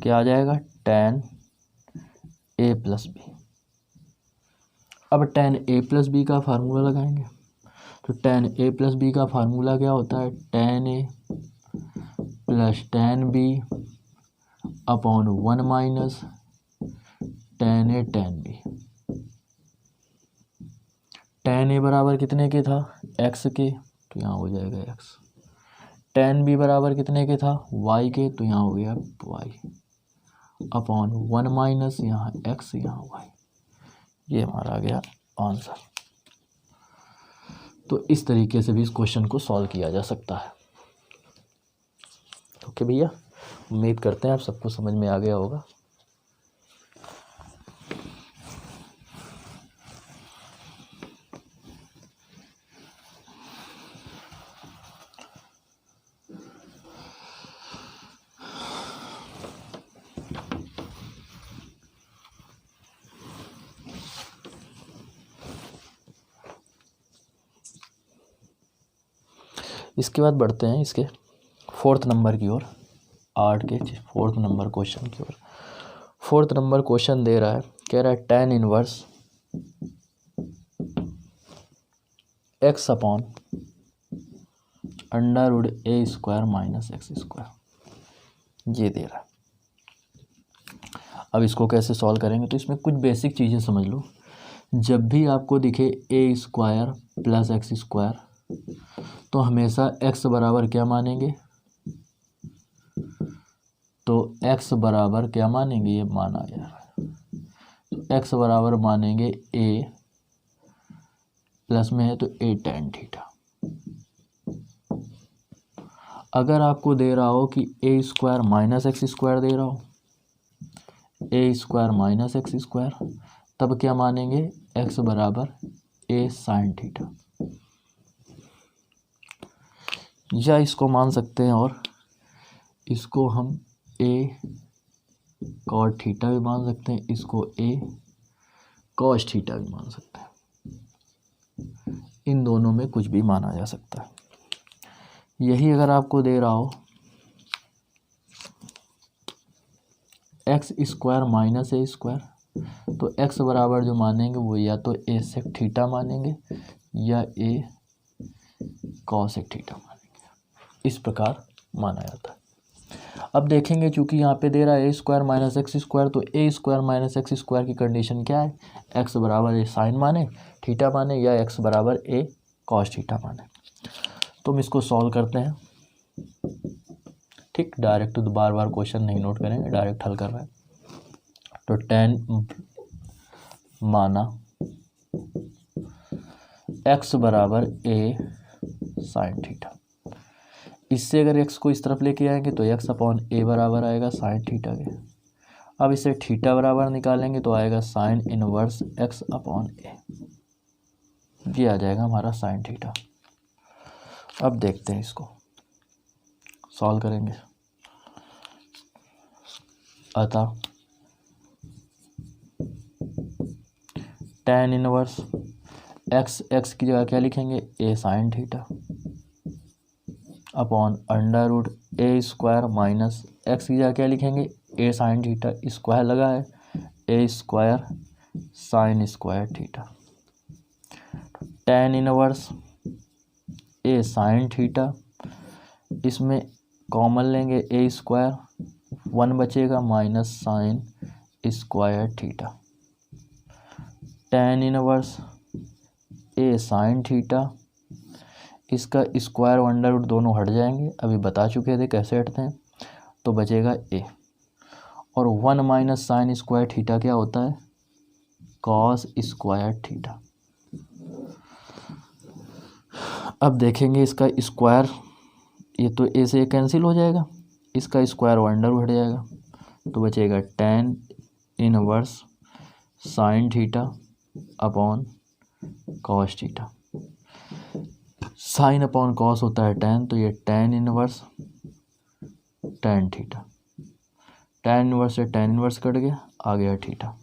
क्या आ जाएगा tan a प्लस b। अब tan a प्लस b का फार्मूला लगाएंगे। तो tan a प्लस b का फार्मूला क्या होता है, tan a plus tan b upon 1 minus tan a tan b। tan a बराबर कितने के था, x के, तो यहाँ हो जाएगा x। tan b बराबर कितने के था, y के, तो यहाँ हो गया y अपॉन 1 माइनस यहाँ x यहाँ y। ये हमारा आ गया आंसर। तो इस तरीके से भी इस क्वेश्चन को सॉल्व किया जा सकता है। ओके भैया, उम्मीद करते हैं आप सबको समझ में आ गया होगा। इसके बाद बढ़ते हैं इसके 4th नंबर की ओर, 8 के 4th नंबर क्वेश्चन की ओर। 4th नंबर क्वेश्चन दे रहा है, कह रहा है tan inverse x upon √a² minus x², ये दे रहा है। अब इसको कैसे सॉल्व करेंगे, तो इसमें कुछ बेसिक चीज़ें समझ लो। जब भी आपको दिखे a² प्लस x², तो हमेशा x बराबर क्या मानेंगे, तो x बराबर क्या मानेंगे, ये माना जा रहा है, तो x बराबर मानेंगे a, प्लस में है तो a tan थीटा। अगर आपको दे रहा हो कि a² माइनस x² दे रहा हो, a² माइनस x², तब क्या मानेंगे, x बराबर a sin थीटा, या इसको मान सकते हैं और इसको हम a cot थीटा भी मान सकते हैं, इसको a cos थीटा भी मान सकते हैं। इन दोनों में कुछ भी माना जा सकता है। यही अगर आपको दे रहा हो x² माइनस a², तो x बराबर जो मानेंगे वो या तो a sec थीटा मानेंगे या a cos थीटा मानेंगे, इस प्रकार माना जाता है। अब देखेंगे, चूंकि यहाँ पे दे रहा है a² माइनस x², तो a² माइनस x² की कंडीशन क्या है, x बराबर a साइन माने थीटा माने या x बराबर a cos थीटा माने। तो हम इसको सॉल्व करते हैं। ठीक, डायरेक्ट तो बार बार क्वेश्चन नहीं नोट करेंगे, डायरेक्ट हल कर रहे हैं। तो tan माना एक्स बराबर ए साइन थीटा। इससे अगर एक्स को इस तरफ लेके आएंगे तो एक्स अपॉन ए बराबर आएगा साइन थीटा के। अब इसे थीटा बराबर निकालेंगे तो आएगा साइन इनवर्स एक्स अपॉन ए, ये आ जाएगा हमारा साइन थीटा। अब देखते हैं इसको सॉल्व करेंगे। अतः tan इनवर्स एक्स की जगह क्या लिखेंगे, a sine theta upon under root a square minus x की जगह क्या लिखेंगे, ए साइन थीटा, स्क्वायर लगा है, a square sine square theta. tan inverse a sine theta, इसमें कॉमन लेंगे ए स्क्वायर, 1 बचेगा minus sine square theta. tan inverse a sine theta, इसका स्क्वायर और अंडर रूट दोनों हट जाएंगे, अभी बता चुके थे कैसे हटते हैं, तो बचेगा ए, और 1 माइनस साइन स्क्वायर थीटा क्या होता है, कॉस स्क्वायर थीटा। अब देखेंगे इसका स्क्वायर, ये तो ए से कैंसिल हो जाएगा, इसका स्क्वायर और अंडर रूट हट जाएगा, तो बचेगा tan inverse sine theta upon cos theta. Sine upon cos होता है tan, तो ये tan inverse tan theta, tan inverse से tan इनवर्स कट गया, आ गया थीटा,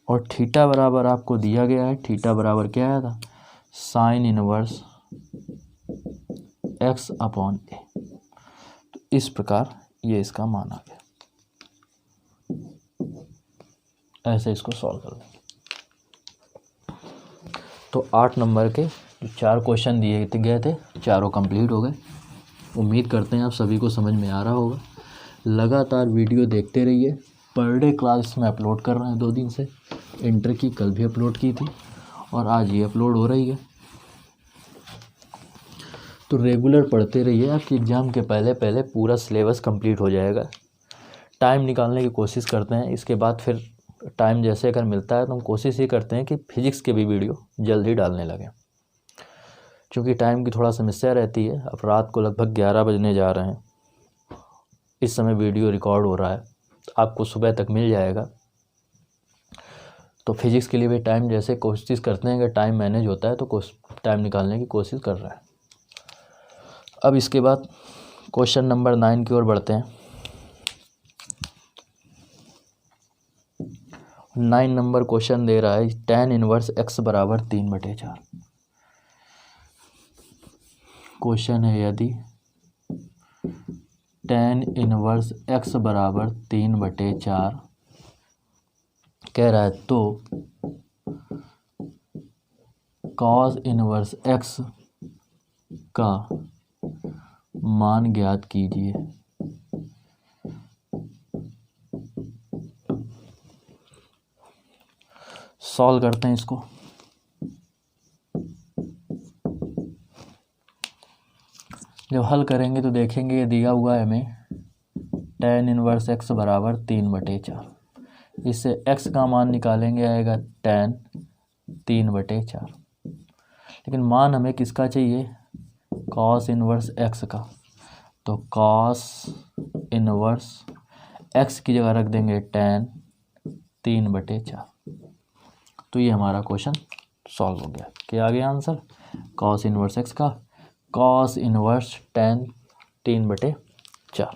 और थीटा बराबर आपको दिया गया है, थीटा बराबर क्या आया था, sine inverse x upon a. तो इस प्रकार ये इसका मान आ गया। ऐसे इसको सॉल्व कर लेंगे। तो 8 नंबर के जो 4 क्वेश्चन दिए गए थे, चारों कंप्लीट हो गए। उम्मीद करते हैं आप सभी को समझ में आ रहा होगा। लगातार वीडियो देखते रहिए। पर डे क्लास में अपलोड कर रहे हैं 2 दिन से। इंटर की कल भी अपलोड की थी और आज ये अपलोड हो रही है। तो रेगुलर पढ़ते रहिए, आपके एग्ज़ाम के पहले पूरा सिलेबस कंप्लीट हो जाएगा। टाइम निकालने की कोशिश करते हैं, इसके बाद फिर टाइम जैसे अगर मिलता है तो हम कोशिश ये करते हैं कि फिजिक्स के भी वीडियो जल्दी डालने लगें, क्योंकि टाइम की थोड़ा समस्या रहती है। अब रात को लगभग 11 बजने जा रहे हैं, इस समय वीडियो रिकॉर्ड हो रहा है, तो आपको सुबह तक मिल जाएगा। तो फिजिक्स के लिए भी टाइम जैसे कोशिश करते हैं, अगर टाइम मैनेज होता है तो टाइम निकालने की कोशिश कर रहे हैं। अब इसके बाद क्वेश्चन नंबर 9 की ओर बढ़ते हैं। 9 नंबर क्वेश्चन दे रहा है tan इनवर्स x बराबर 3/4। क्वेश्चन है यदि tan इनवर्स x बराबर 3/4 कह रहा है तो cos इनवर्स x का मान ज्ञात कीजिए। सॉल्व करते हैं इसको। जब हल करेंगे तो देखेंगे ये दिया हुआ है हमें tan इनवर्स x बराबर 3/4। इससे x का मान निकालेंगे, आएगा tan 3/4। लेकिन मान हमें किसका चाहिए, cos इनवर्स x का। तो cos इनवर्स x की जगह रख देंगे tan 3/4। तो ये हमारा क्वेश्चन सॉल्व हो गया। क्या आ गया आंसर, cos इनवर्स x का cos इनवर्स tan 3/4।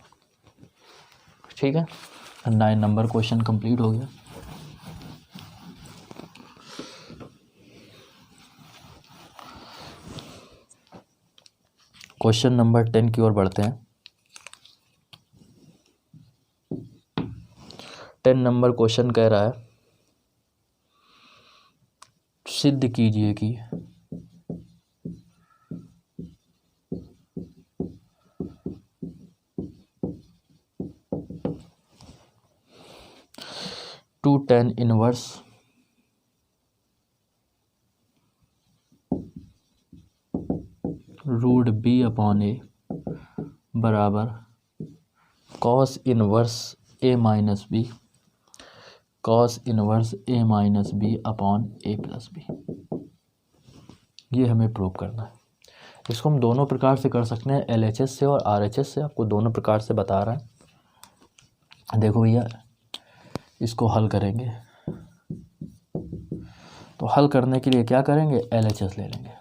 ठीक है, 9 नंबर क्वेश्चन कंप्लीट हो गया। क्वेश्चन नंबर 10 की ओर बढ़ते हैं। 10 नंबर क्वेश्चन कह रहा है सिद्ध कीजिए कि two tan inverse root b upon a बराबर cos inverse a minus b cos inverse a minus B upon a plus B. ये हमें प्रूव करना है। इसको हम दोनों प्रकार से कर सकते हैं, LHS से और RHS से। आपको दोनों प्रकार से बता रहा है। देखो भैया, इसको हल करेंगे तो हल करने के लिए क्या करेंगे, LHS ले लेंगे।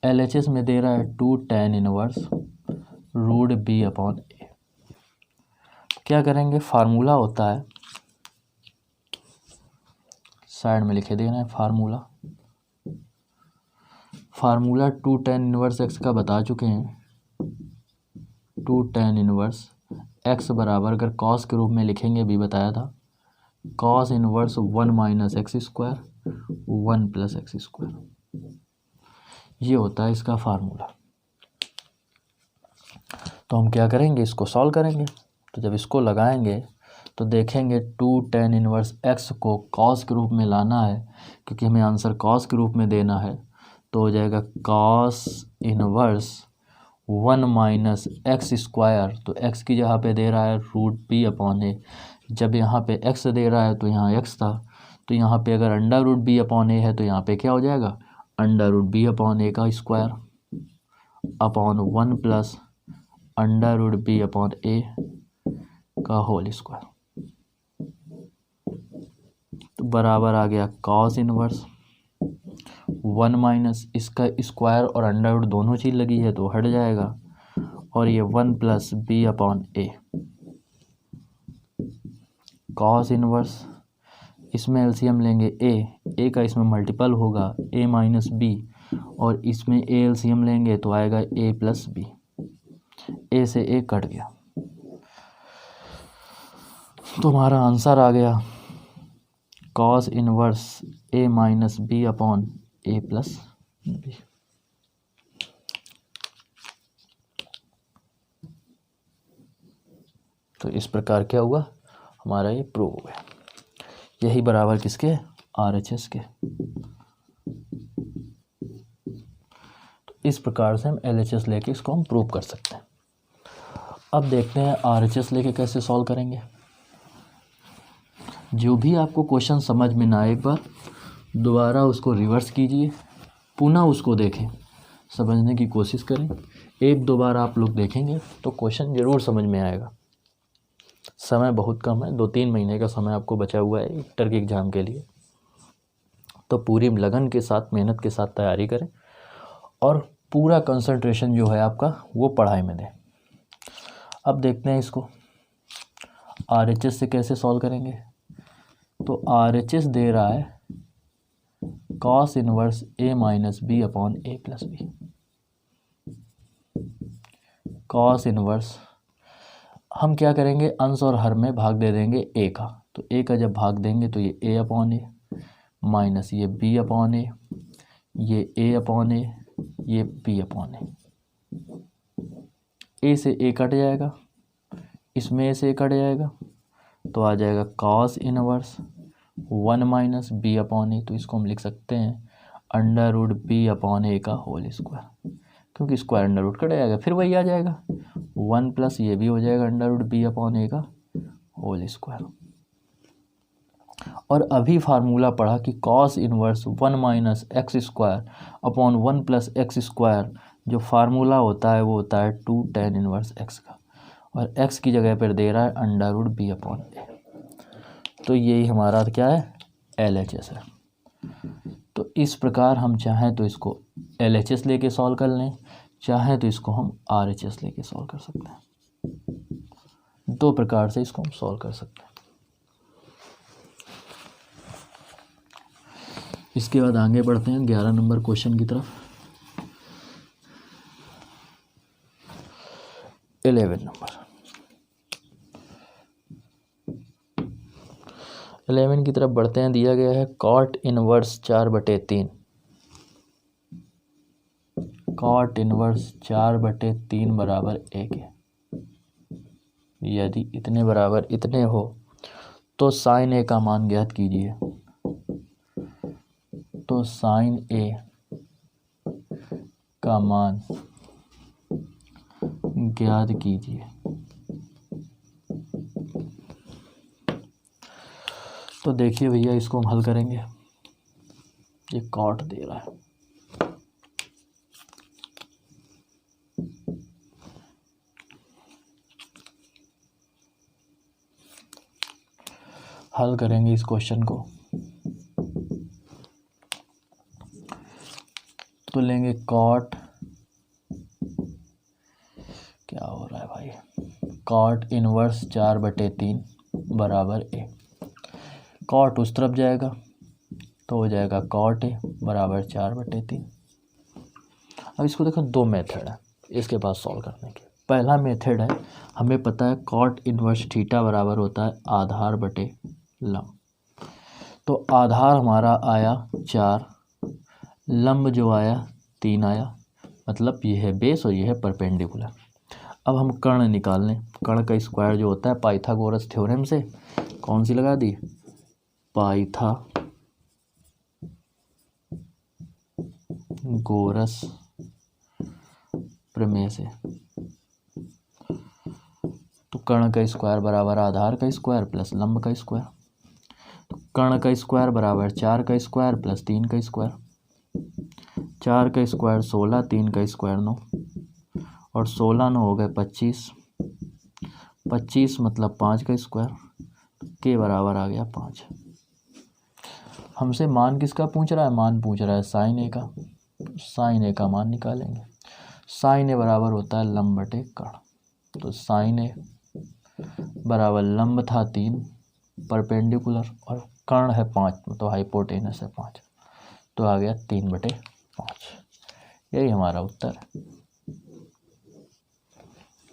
LHS में दे रहा है 2 tan inverse root b upon a. क्या करेंगे, फार्मूला होता है, साइड में लिखे देना है फार्मूला 2 tan इनवर्स एक्स का बता चुके हैं। 2 tan इनवर्स एक्स बराबर, अगर कॉस के रूप में लिखेंगे भी बताया था, cos inverse 1 minus x square 1 plus x square. ये होता है इसका फार्मूला। तो हम क्या करेंगे, इसको सॉल्व करेंगे। तो जब इसको लगाएंगे तो देखेंगे 2 tan इनवर्स एक्स को कॉस के रूप में लाना है, क्योंकि हमें आंसर कॉस के रूप में देना है। तो हो जाएगा cos inverse 1 minus x square, तो एक्स की जगह पे दे रहा है रूट बी अपॉन ए। जब यहाँ पे एक्स दे रहा है तो यहाँ एक्स था, तो यहाँ पे अगर under root b upon a है तो यहाँ पे क्या हो जाएगा, under root b upon a का square upon 1 plus under root b upon a का होल स्क्वायर। तो बराबर आ गया कॉस इनवर्स 1 माइनस इसका स्क्वायर और अंडर रूट दोनों चीज़ लगी है तो हट जाएगा, और ये 1 प्लस बी अपॉन ए। कॉस इनवर्स, इसमें एलसीएम लेंगे ए का इसमें मल्टीपल होगा ए माइनस बी, और इसमें ए एलसीएम लेंगे तो आएगा ए प्लस बी। ए से ए कट गया, तो हमारा आंसर आ गया कॉस इनवर्स ए माइनस बी अपॉन ए प्लस बी। तो इस प्रकार क्या हुआ, हमारा ये प्रूव हो गया। यही बराबर किसके, RHS के। तो इस प्रकार से हम LHS लेके इसको हम प्रूव कर सकते हैं। अब देखते हैं RHS लेके कैसे सॉल्व करेंगे। जो भी आपको क्वेश्चन समझ में ना आए, एक बार दोबारा उसको रिवर्स कीजिए, पुनः उसको देखें, समझने की कोशिश करें। एक दो बार आप लोग देखेंगे तो क्वेश्चन ज़रूर समझ में आएगा। समय बहुत कम है, 2-3 महीने का समय आपको बचा हुआ है इंटर के एग्ज़ाम के लिए। तो पूरी लगन के साथ, मेहनत के साथ तैयारी करें और पूरा कंसंट्रेशन जो है आपका वो पढ़ाई में दें। अब देखते हैं इसको RHS से कैसे सॉल्व करेंगे। तो RHS दे रहा है कॉस इनवर्स ए माइनस बी अपॉन ए प्लस बी। कॉस इनवर्स हम क्या करेंगे, अंश और हर में भाग दे देंगे ए का। तो ए का जब भाग देंगे तो ये ए अपॉन ए माइनस ये बी अपॉन ए, ये ए अपॉन ए, ये बी अपॉन ए से ए कट जाएगा, इसमें ए से ए कट जाएगा, तो आ जाएगा cos inverse 1 minus B upon a. तो इसको हम लिख सकते हैं under root b upon a का होल स्क्वायर, क्योंकि स्क्वायर अंडर रूट कट जाएगा, फिर वही आ जाएगा 1 प्लस ये भी हो जाएगा under root b upon a का होल स्क्वायर। और अभी फार्मूला पढ़ा कि cos inverse 1 minus x square upon 1 plus x square, जो फार्मूला होता है वो होता है 2 tan इनवर्स एक्स का, और एक्स की जगह पर दे रहा है under root b upon a. तो यही हमारा क्या है, LHS है। तो इस प्रकार हम चाहें तो इसको LHS लेके सॉल्व कर लें, चाहें तो इसको हम RHS लेके सॉल्व कर सकते हैं। दो प्रकार से इसको हम सॉल्व कर सकते हैं। इसके बाद आगे बढ़ते हैं 11 नंबर क्वेश्चन की तरफ। 11 नंबर 11 की तरफ बढ़ते हैं। दिया गया है कॉट इनवर्स 4/3। कॉट इनवर्स 4/3 बराबर 1 है। यदि इतने बराबर इतने हो तो साइन ए का मान ज्ञात कीजिए। तो साइन ए का मान ज्ञात कीजिए। तो देखिए भैया, इसको हम हल करेंगे। ये कॉट दे रहा है। हल करेंगे इस क्वेश्चन को, तो लेंगे कॉट, क्या हो रहा है भाई, कॉट इनवर्स 4/3 बराबर ए। कॉट उस तरफ जाएगा तो हो जाएगा कॉट ए बराबर 4/3। अब इसको देखो, दो मेथड है इसके पास सॉल्व करने के। पहला मेथड है, हमें पता है कॉट इनवर्स थीटा बराबर होता है आधार बटे लंब। तो आधार हमारा आया 4, लंब जो आया 3 आया, मतलब ये है बेस और ये है परपेंडिकुलर। अब हम कर्ण निकाल लें। कर्ण का स्क्वायर जो होता है पाइथागोरस थ्योरम से, कौन सी लगा दी, पाइथागोरस प्रमेय से। तो कर्ण का स्क्वायर बराबर आधार का स्क्वायर प्लस लंब का स्क्वायर। तो कर्ण का स्क्वायर बराबर 4 का स्क्वायर प्लस 3 का स्क्वायर। 4 का स्क्वायर 16, 3 का स्क्वायर 9, और 16 9 हो गए 25। 25 मतलब 5 का स्क्वायर, के बराबर आ गया 5। हमसे मान किसका पूछ रहा है, मान पूछ रहा है साइन ए का। साइन ए का मान निकालेंगे। साइन ए बराबर होता है लंब बटे कर्ण। तो साइन ए बराबर लंब था 3 परपेंडिकुलर और कर्ण है 5, तो हाइपोटेनस है 5, तो आ गया 3/5। यही हमारा उत्तर है।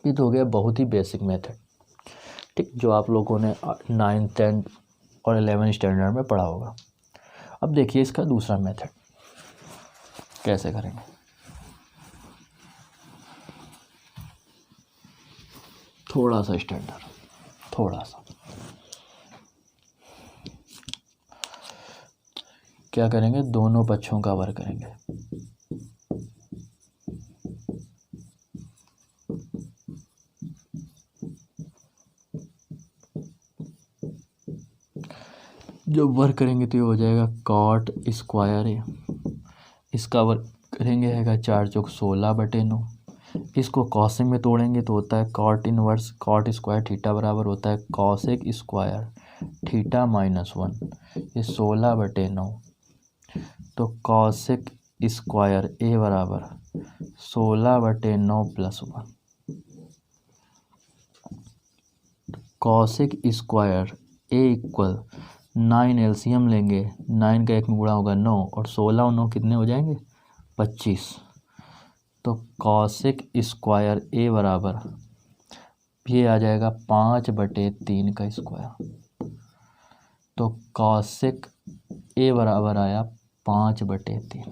ये तो हो गया बहुत ही बेसिक मेथड, ठीक, जो आप लोगों ने 9th 10th और 11th स्टैंडर्ड में पढ़ा होगा। अब देखिए इसका दूसरा मेथड कैसे करेंगे। थोड़ा सा स्टैंडर्ड, थोड़ा सा क्या करेंगे, दोनों पक्षों का वर्ग करेंगे। जब वर्ग करेंगे तो ये हो जाएगा कॉट स्क्वायर ए, इसका वर्ग करेंगे हैगा 4 चौक 16/9। इसको कॉसेक में तोड़ेंगे तो होता है cot inverse cot square theta बराबर होता है कॉसेक स्क्वायर थीटा -1, ये 16/9। तो कॉसेक स्क्वायर ए बराबर 16/9 + 1। कॉसेक स्क्वायर ए इक्वल 9 एलसीएम लेंगे, 9 का 1 में गुणा होगा 9, और 16 और 9 कितने हो जाएंगे 25। तो कॉसेक स्क्वायर ए बराबर ये आ जाएगा 5/3 का स्क्वायर। तो कॉसेक ए बराबर आया 5/3।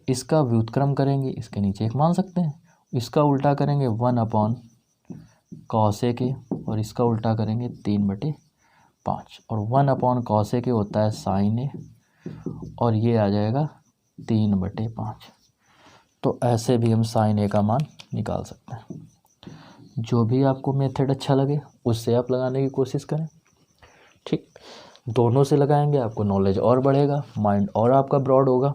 इसका व्युत्क्रम करेंगे, इसके नीचे एक मान सकते हैं, इसका उल्टा करेंगे 1 कॉसेक ए, और इसका उल्टा करेंगे 3/5, और 1 कॉसेक ए होता है साइन ए, और ये आ जाएगा 3/5। तो ऐसे भी हम साइन ए का मान निकाल सकते हैं। जो भी आपको मेथड अच्छा लगे उससे आप लगाने की कोशिश करें, ठीक। दोनों से लगाएंगे आपको नॉलेज और बढ़ेगा, माइंड और आपका ब्रॉड होगा।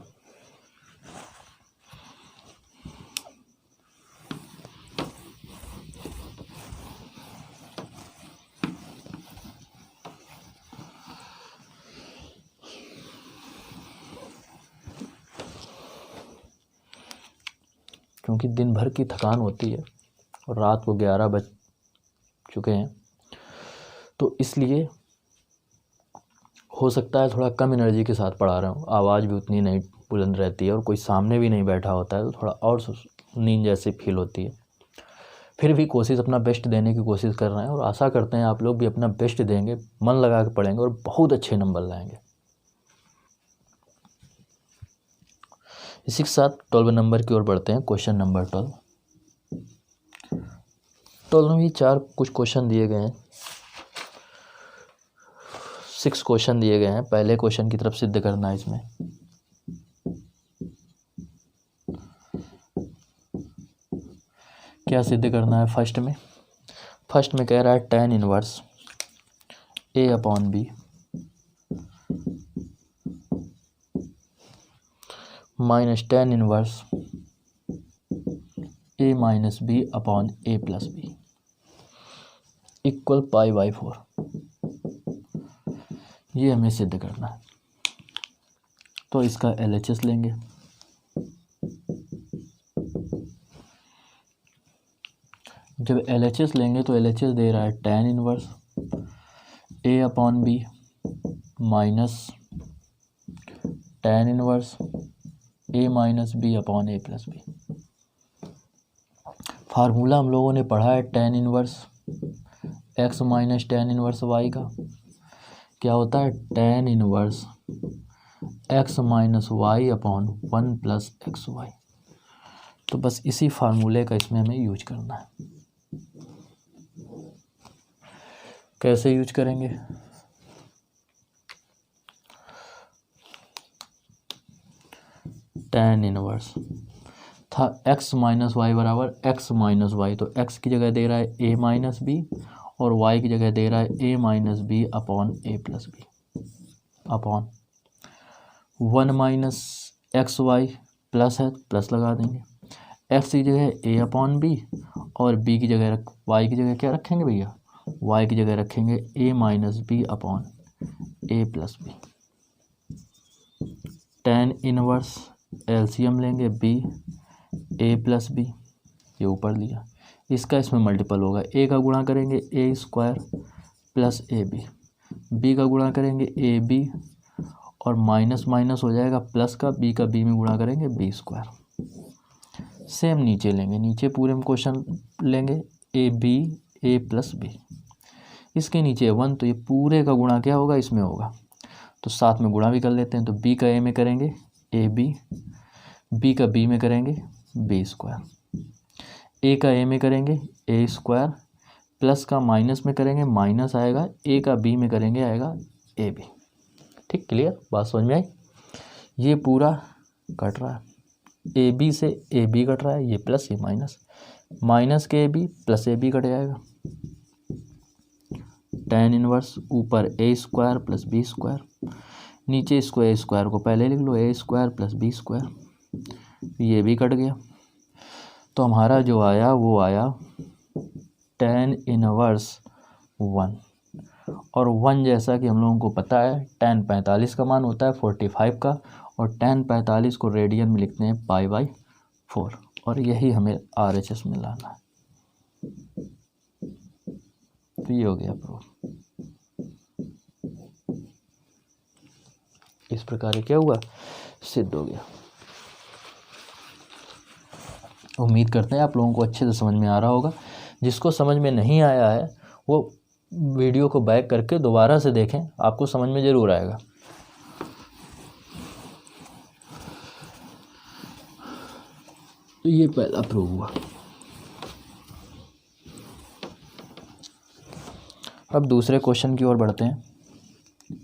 क्योंकि दिन भर की थकान होती है और रात को 11 बज चुके हैं, तो इसलिए हो सकता है थोड़ा कम एनर्जी के साथ पढ़ा रहा हूँ, आवाज़ भी उतनी नहीं बुलंद रहती है, और कोई सामने भी नहीं बैठा होता है, तो थोड़ा और नींद जैसी फील होती है। फिर भी कोशिश अपना बेस्ट देने की कोशिश कर रहे हैं, और आशा करते हैं आप लोग भी अपना बेस्ट देंगे, मन लगा के पढ़ेंगे और बहुत अच्छे नंबर लाएंगे। इसी के साथ 12 नंबर की ओर बढ़ते हैं। क्वेश्चन नंबर 12 में भी कुछ क्वेश्चन दिए गए हैं, 6 क्वेश्चन दिए गए हैं। पहले क्वेश्चन की तरफ सिद्ध करना है। इसमें क्या सिद्ध करना है? फर्स्ट में कह रहा है tan inverse A/B minus tan inverse ए माइनस बी अपॉन ए प्लस बी इक्वल π/4। ये हमें सिद्ध करना है। तो इसका LHS लेंगे। जब LHS लेंगे तो LHS दे रहा है tan inverse A upon B minus tan inverse A minus B upon A plus B. Formula हम लोगों ने पढ़ा है tan inverse X minus tan inverse Y का। क्या होता है? Tan inverse X minus Y upon one plus x Y. तो बस इसी फार्मूले का इसमें हमें यूज करना है। कैसे यूज करेंगे? टेन इनवर्स था एक्स माइनस वाई बराबर एक्स माइनस वाई, तो एक्स की जगह दे रहा है ए माइनस बी और वाई की जगह दे रहा है A minus B upon A plus B upon one minus x Y plus है, प्लस लगा देंगे। एक्स की जगह ए अपॉन बी और बी की जगह वाई की जगह क्या रखेंगे भैया? वाई की जगह रखेंगे A minus B upon A plus B. Tan inverse LCM लेंगे बी ए प्लस बी, ये ऊपर लिया, इसका इसमें मल्टीपल होगा। ए का गुणा करेंगे ए स्क्वायर प्लस ए बी का गुणा करेंगे ए बी और माइनस माइनस हो जाएगा प्लस का बी में गुणा करेंगे बी स्क्वायर। सेम नीचे लेंगे, नीचे पूरे में क्वेश्चन लेंगे a b A plus b, इसके नीचे वन, तो ये पूरे का गुणा क्या होगा? इसमें होगा, तो साथ में गुणा भी कर लेते हैं। तो बी का ए में करेंगे ए बी का बी में करेंगे बी स्क्वायर, ए का ए में करेंगे ए स्क्वायर प्लस का माइनस में करेंगे माइनस आएगा, ए का बी में करेंगे आएगा ए बी। ठीक, क्लियर? बात समझ में आई? ये पूरा कट रहा है, ए बी से ए बी कट रहा है, ये प्लस ये माइनस, माइनस के a b plus a b cut जाएगा। टेन इनवर्स ऊपर a square plus B square, नीचे इसको ए स्क्वायर को पहले लिख लो a square plus B square, ये भी कट गया। तो हमारा जो आया वो आया टेन इनवर्स वन, और वन जैसा कि हम लोगों को पता है टेन 45 का मान होता है 45 का, और टेन 45 को रेडियन में लिखते हैं π/4, और यही हमें RHS में लाना है। तो ये हो गया प्रूफ। इस प्रकार क्या हुआ? सिद्ध हो गया। उम्मीद करते हैं आप लोगों को अच्छे से समझ में आ रहा होगा। जिसको समझ में नहीं आया है वो वीडियो को बैक करके दोबारा से देखें, आपको समझ में ज़रूर आएगा। तो ये पहला प्रूफ हुआ। अब दूसरे क्वेश्चन की ओर बढ़ते हैं,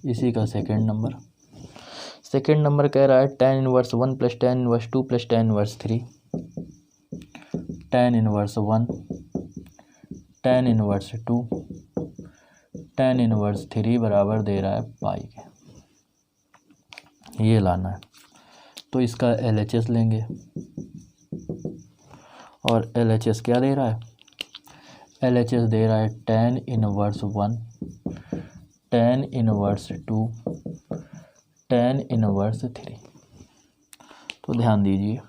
इसी का सेकंड नंबर कह रहा है tan inverse one plus tan inverse two plus tan inverse three, tan inverse one, tan inverse two, tan inverse three बराबर दे रहा है पाई के। ये लाना है, तो इसका LHS लेंगे, और LHS क्या दे रहा है? LHS दे रहा है tan inverse one, tan inverse two, tan inverse three. तो ध्यान दीजिए,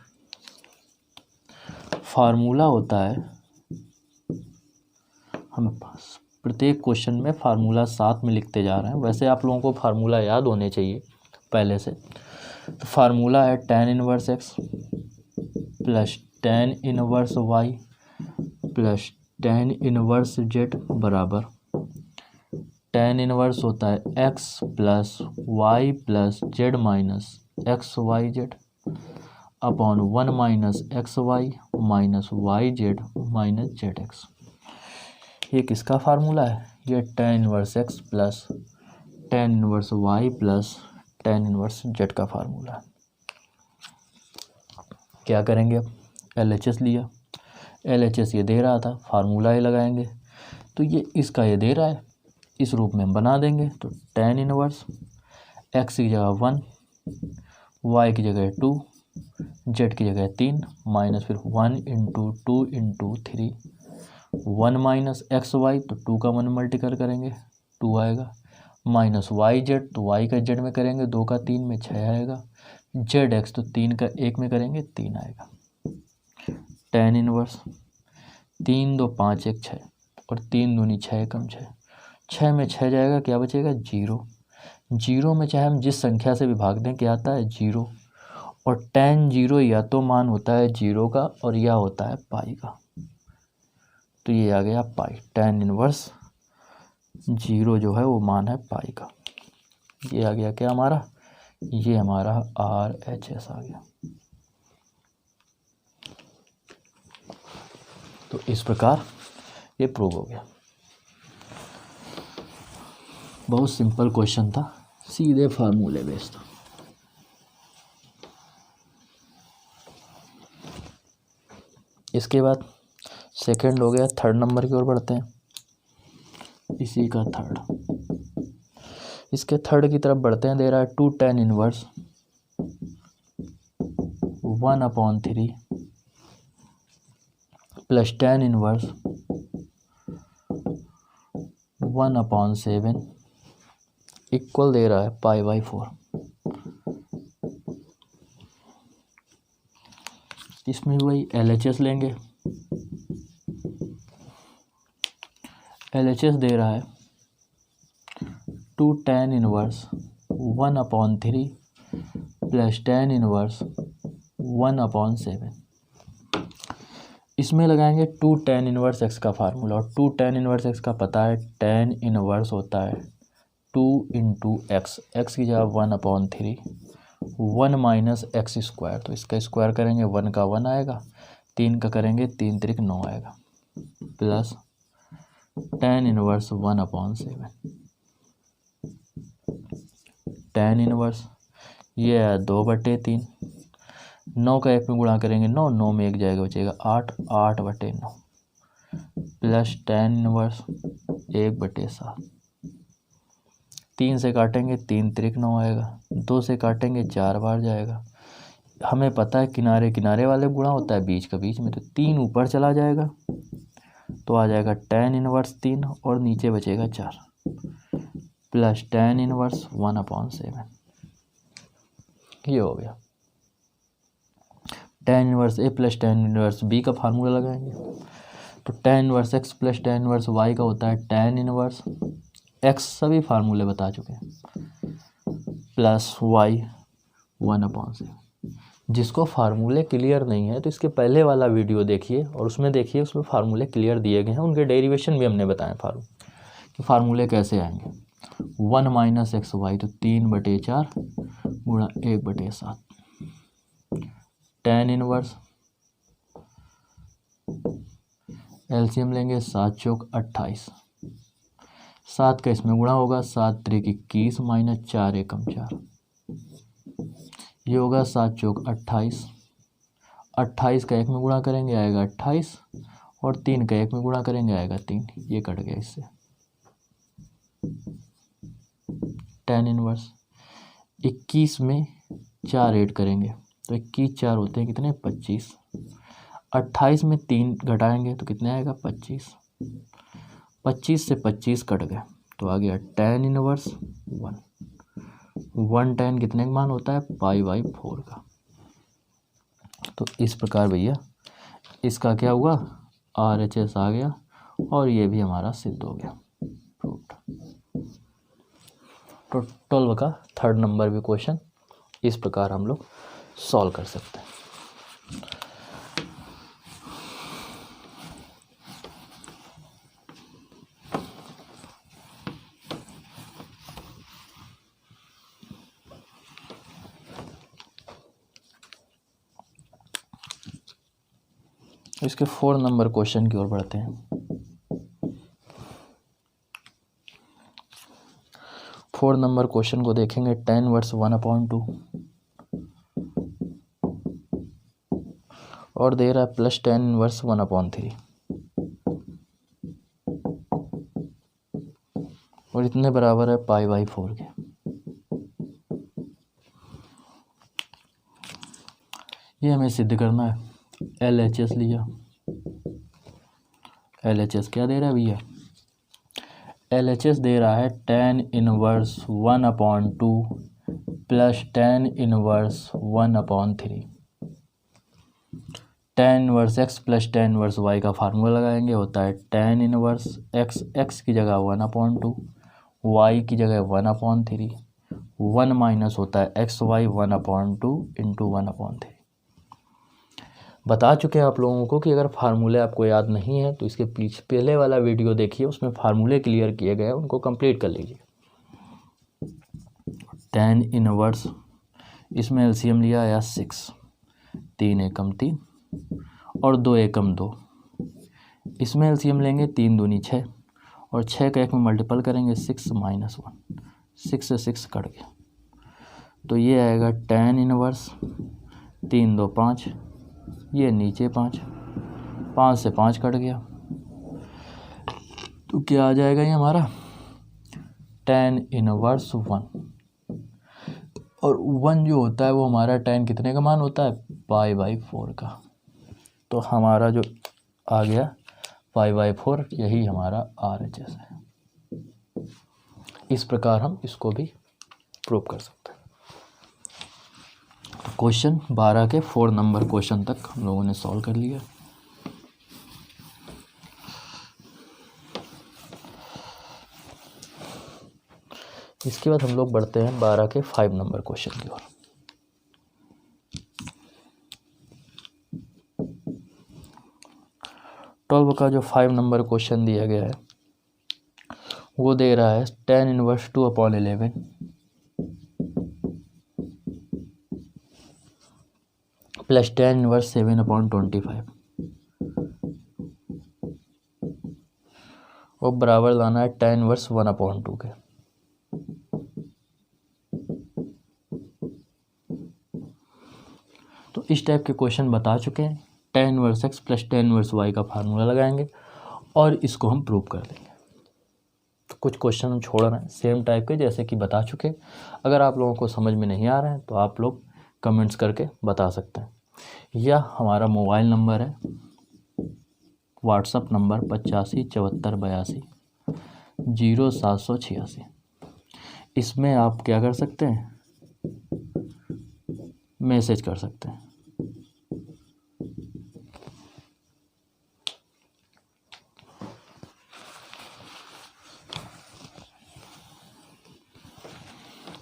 फार्मूला होता है, हम प्रत्येक क्वेश्चन में फार्मूला साथ में लिखते जा रहे हैं। वैसे आप लोगों को फार्मूला याद होने चाहिए पहले से। तो फार्मूला है tan inverse x plus tan inverse Y plus tan inverse Z बराबर टेन इनवर्स होता है x plus y plus z minus x y z upon one minus x y minus y z minus z x. ये किसका formula है? ये tan inverse x plus tan inverse Y plus tan inverse z का formula है। क्या करेंगे अब? LHS लिया, LHS ये दे रहा था, फार्मूला ही लगाएंगे। तो ये इसका ये दे रहा है, इस रूप में हम बना देंगे। तो टेन इनवर्स एक्स की जगह वन, वाई की जगह टू, जेड की जगह 3 माइनस फिर 1 into 2 into 3 1 minus x Y, तो 2 का 1 मल्टीपल करेंगे 2 आएगा, माइनस वाई जेड, तो वाई का जेड में करेंगे 2 का 3 में 6 आएगा, जेड एक्स तो 3 का 1 में करेंगे 3 आएगा। टेन इनवर्स 3 2 5 1 6 और 3 दूनी 6 कम 6, 6 में 6 जाएगा, क्या बचेगा 0। 0 में चाहे हम जिस संख्या से विभाग दें क्या आता है 0, और tan 0 या तो मान होता है 0 का और या होता है पाई का, तो ये आ गया पाई। tan इनवर्स 0 जो है वो मान है पाई का। ये आ गया क्या हमारा, ये हमारा RHS आ गया। तो इस प्रकार ये प्रूव हो गया। बहुत सिंपल क्वेश्चन था, सीधे फार्मूले बेस्ड था। इसके बाद सेकंड हो गया, थर्ड नंबर की ओर बढ़ते हैं। इसी का थर्ड, इसके थर्ड की तरफ बढ़ते हैं। दे रहा है 2 tan inverse 1/3 plus tan inverse 1/7 equal दे रहा है π/4। इसमें वही LHS लेंगे। LHS दे रहा है 2 tan inverse 1/3 plus tan inverse 1/7। इसमें लगाएंगे 2 tan इनवर्स x का फार्मूला, और 2 tan इनवर्स x का पता है tan इनवर्स होता है 2 इंटू एक्स, एक्स की जगह 1/3 1 माइनस एक्स स्क्वायर, तो इसका स्क्वायर करेंगे 1 का 1 आएगा, 3 का करेंगे 3 त्रिक 9 आएगा, plus tan inverse 1/7। tan inverse ये है 2/3, 9 का 1 में गुणा करेंगे 9, 9 में 1 जाएगा बचेगा 8, 8/9 प्लस tan इनवर्स 1/7। 3 से काटेंगे 3 त्रिक 9 आएगा, 2 से काटेंगे 4 बार जाएगा। हमें पता है किनारे किनारे वाले गुणा होता है बीच का बीच में, तो 3 ऊपर चला जाएगा तो आ जाएगा tan इनवर्स 3 और नीचे बचेगा 4 प्लस tan इनवर्स 1/7। ये हो गया। tan inverse a plus tan inverse b का फार्मूला लगाएंगे, तो tan inverse x plus tan inverse y का होता है tan इनवर्स x, सभी फार्मूले बता चुके हैं, प्लस y 1/7। जिसको फार्मूले क्लियर नहीं है तो इसके पहले वाला वीडियो देखिए और उसमें देखिए, उसमें फार्मूले क्लियर दिए गए हैं, उनके डेरिवेशन भी हमने बताए कि फार्मूले कैसे आएंगे। 1 माइनस एक्स वाई, तो 3/4 गुणा 1/7 tan इनवर्स, एलसीएम लेंगे 7 चौक 28, 7 का इसमें गुणा होगा 7 त्रिक 21 माइनस 4 एकम 4, ये होगा 7 चौक 28, 28 का 1 में गुणा करेंगे आएगा 28 और 3 का 1 में गुणा करेंगे आएगा 3, ये कट गया इससे। tan इनवर्स 21 में 4 ऐड करेंगे तो 21 4 होते हैं कितने 25, 28 में 3 घटाएंगे तो कितने आएगा 25, 25 से 25 कट गए तो आ गया tan इनवर्स 1 tan कितने का मान होता है π/4 का। तो इस प्रकार भैया इसका क्या हुआ RHS आ गया और ये भी हमारा सिद्ध हो गया प्रूव्ड। तो 12 का थर्ड नंबर भी क्वेश्चन इस प्रकार हम लोग सॉल्व कर सकते हैं। इसके 4 नंबर क्वेश्चन की ओर बढ़ते हैं। 4 नंबर क्वेश्चन को देखेंगे। tan इनवर्स 1/2 और दे रहा है प्लस tan इनवर्स 1/3 और इतने बराबर है π/4 के। ये हमें सिद्ध करना है। LHS लिया, LHS क्या दे रहा है भैया, LHS दे रहा है tan inverse 1/2 plus tan inverse 1/3। tan inverse x plus tan inverse y का फार्मूला लगाएंगे, होता है tan इनवर्स x, x की जगह 1/2, y की जगह 1/3, 1 माइनस होता है xy 1/2 इंटू 1/3। बता चुके हैं आप लोगों को कि अगर फार्मूले आपको याद नहीं है तो इसके पीछे पहले वाला वीडियो देखिए, उसमें फार्मूले क्लियर किए गए हैं, उनको कंप्लीट कर लीजिए। tan इनवर्स, इसमें एलसीएम लिया आया 6, 3 एकम 3 और 2 एकम 2, इसमें एलसीएम लेंगे 3 दूनी 6 और 6 का 1 में मल्टीपल करेंगे 6 माइनस 1, 6 से 6 कट गया, तो ये आएगा tan इनवर्स 3 2 5, ये नीचे 5, 5 से 5 कट गया, तो क्या आ जाएगा ये हमारा tan इनवर्स 1। और 1 जो होता है वो हमारा tan कितने का मान होता है, π/4 का, तो हमारा जो आ गया π/4, यही हमारा RHS है। इस प्रकार हम इसको भी प्रूव कर सकते हैं। तो क्वेश्चन 12 के 4 नंबर क्वेश्चन तक हम लोगों ने सॉल्व कर लिया। इसके बाद हम लोग बढ़ते हैं 12 के 5 नंबर क्वेश्चन की ओर। ट्वेल्व का जो 5 नंबर क्वेश्चन दिया गया है वो दे रहा है tan inverse 2/11 plus tan inverse 7/25 और बराबर लाना है tan इनवर्स 1/2 के। तो इस टाइप के क्वेश्चन बता चुके हैं। tan inverse x plus tan inverse y का फार्मूला लगाएंगे और इसको हम प्रूव कर देंगे। तो कुछ क्वेश्चन हम छोड़ रहे हैं सेम टाइप के जैसे कि बता चुके। अगर आप लोगों को समझ में नहीं आ रहे हैं तो आप लोग कमेंट्स करके बता सकते हैं, या हमारा मोबाइल नंबर है, व्हाट्सअप नंबर 857482 0786, इसमें आप क्या कर सकते हैं, मैसेज कर सकते हैं।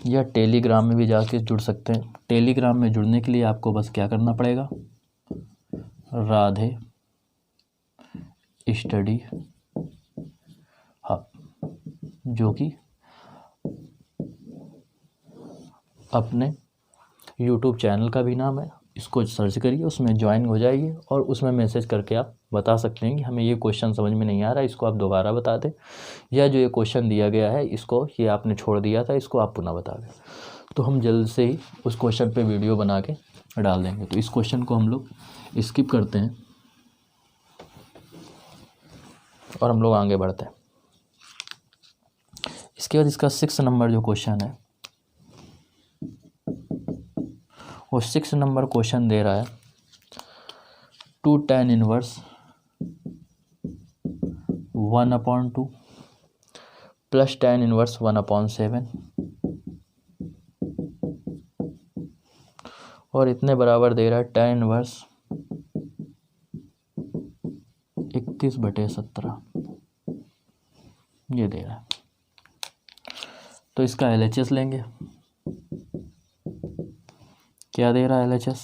या टेलीग्राम में भी जाके जुड़ सकते हैं। टेलीग्राम में जुड़ने के लिए आपको बस क्या करना पड़ेगा, राधे स्टडी हब, जो कि अपने यूट्यूब चैनल का भी नाम है, इसको सर्च करिए, उसमें ज्वाइन हो जाइए और उसमें मैसेज करके आप बता सकते हैं कि हमें ये क्वेश्चन समझ में नहीं आ रहा, इसको आप दोबारा बता दें, या जो ये क्वेश्चन दिया गया है इसको, ये आपने छोड़ दिया था, इसको आप पुनः बता दें। तो हम जल्द से ही उस क्वेश्चन पे वीडियो बना के डाल देंगे। तो इस क्वेश्चन को हम लोग स्किप करते हैं और हम लोग आगे बढ़ते हैं। इसके बाद इसका 6 नंबर जो क्वेश्चन है वो 6 नंबर क्वेश्चन दे रहा है 2 tan inverse 1/2 plus tan inverse 1/7 और इतने बराबर दे रहा है tan इनवर्स 31/17, ये दे रहा है। तो इसका LHS लेंगे, क्या दे रहा है LHS,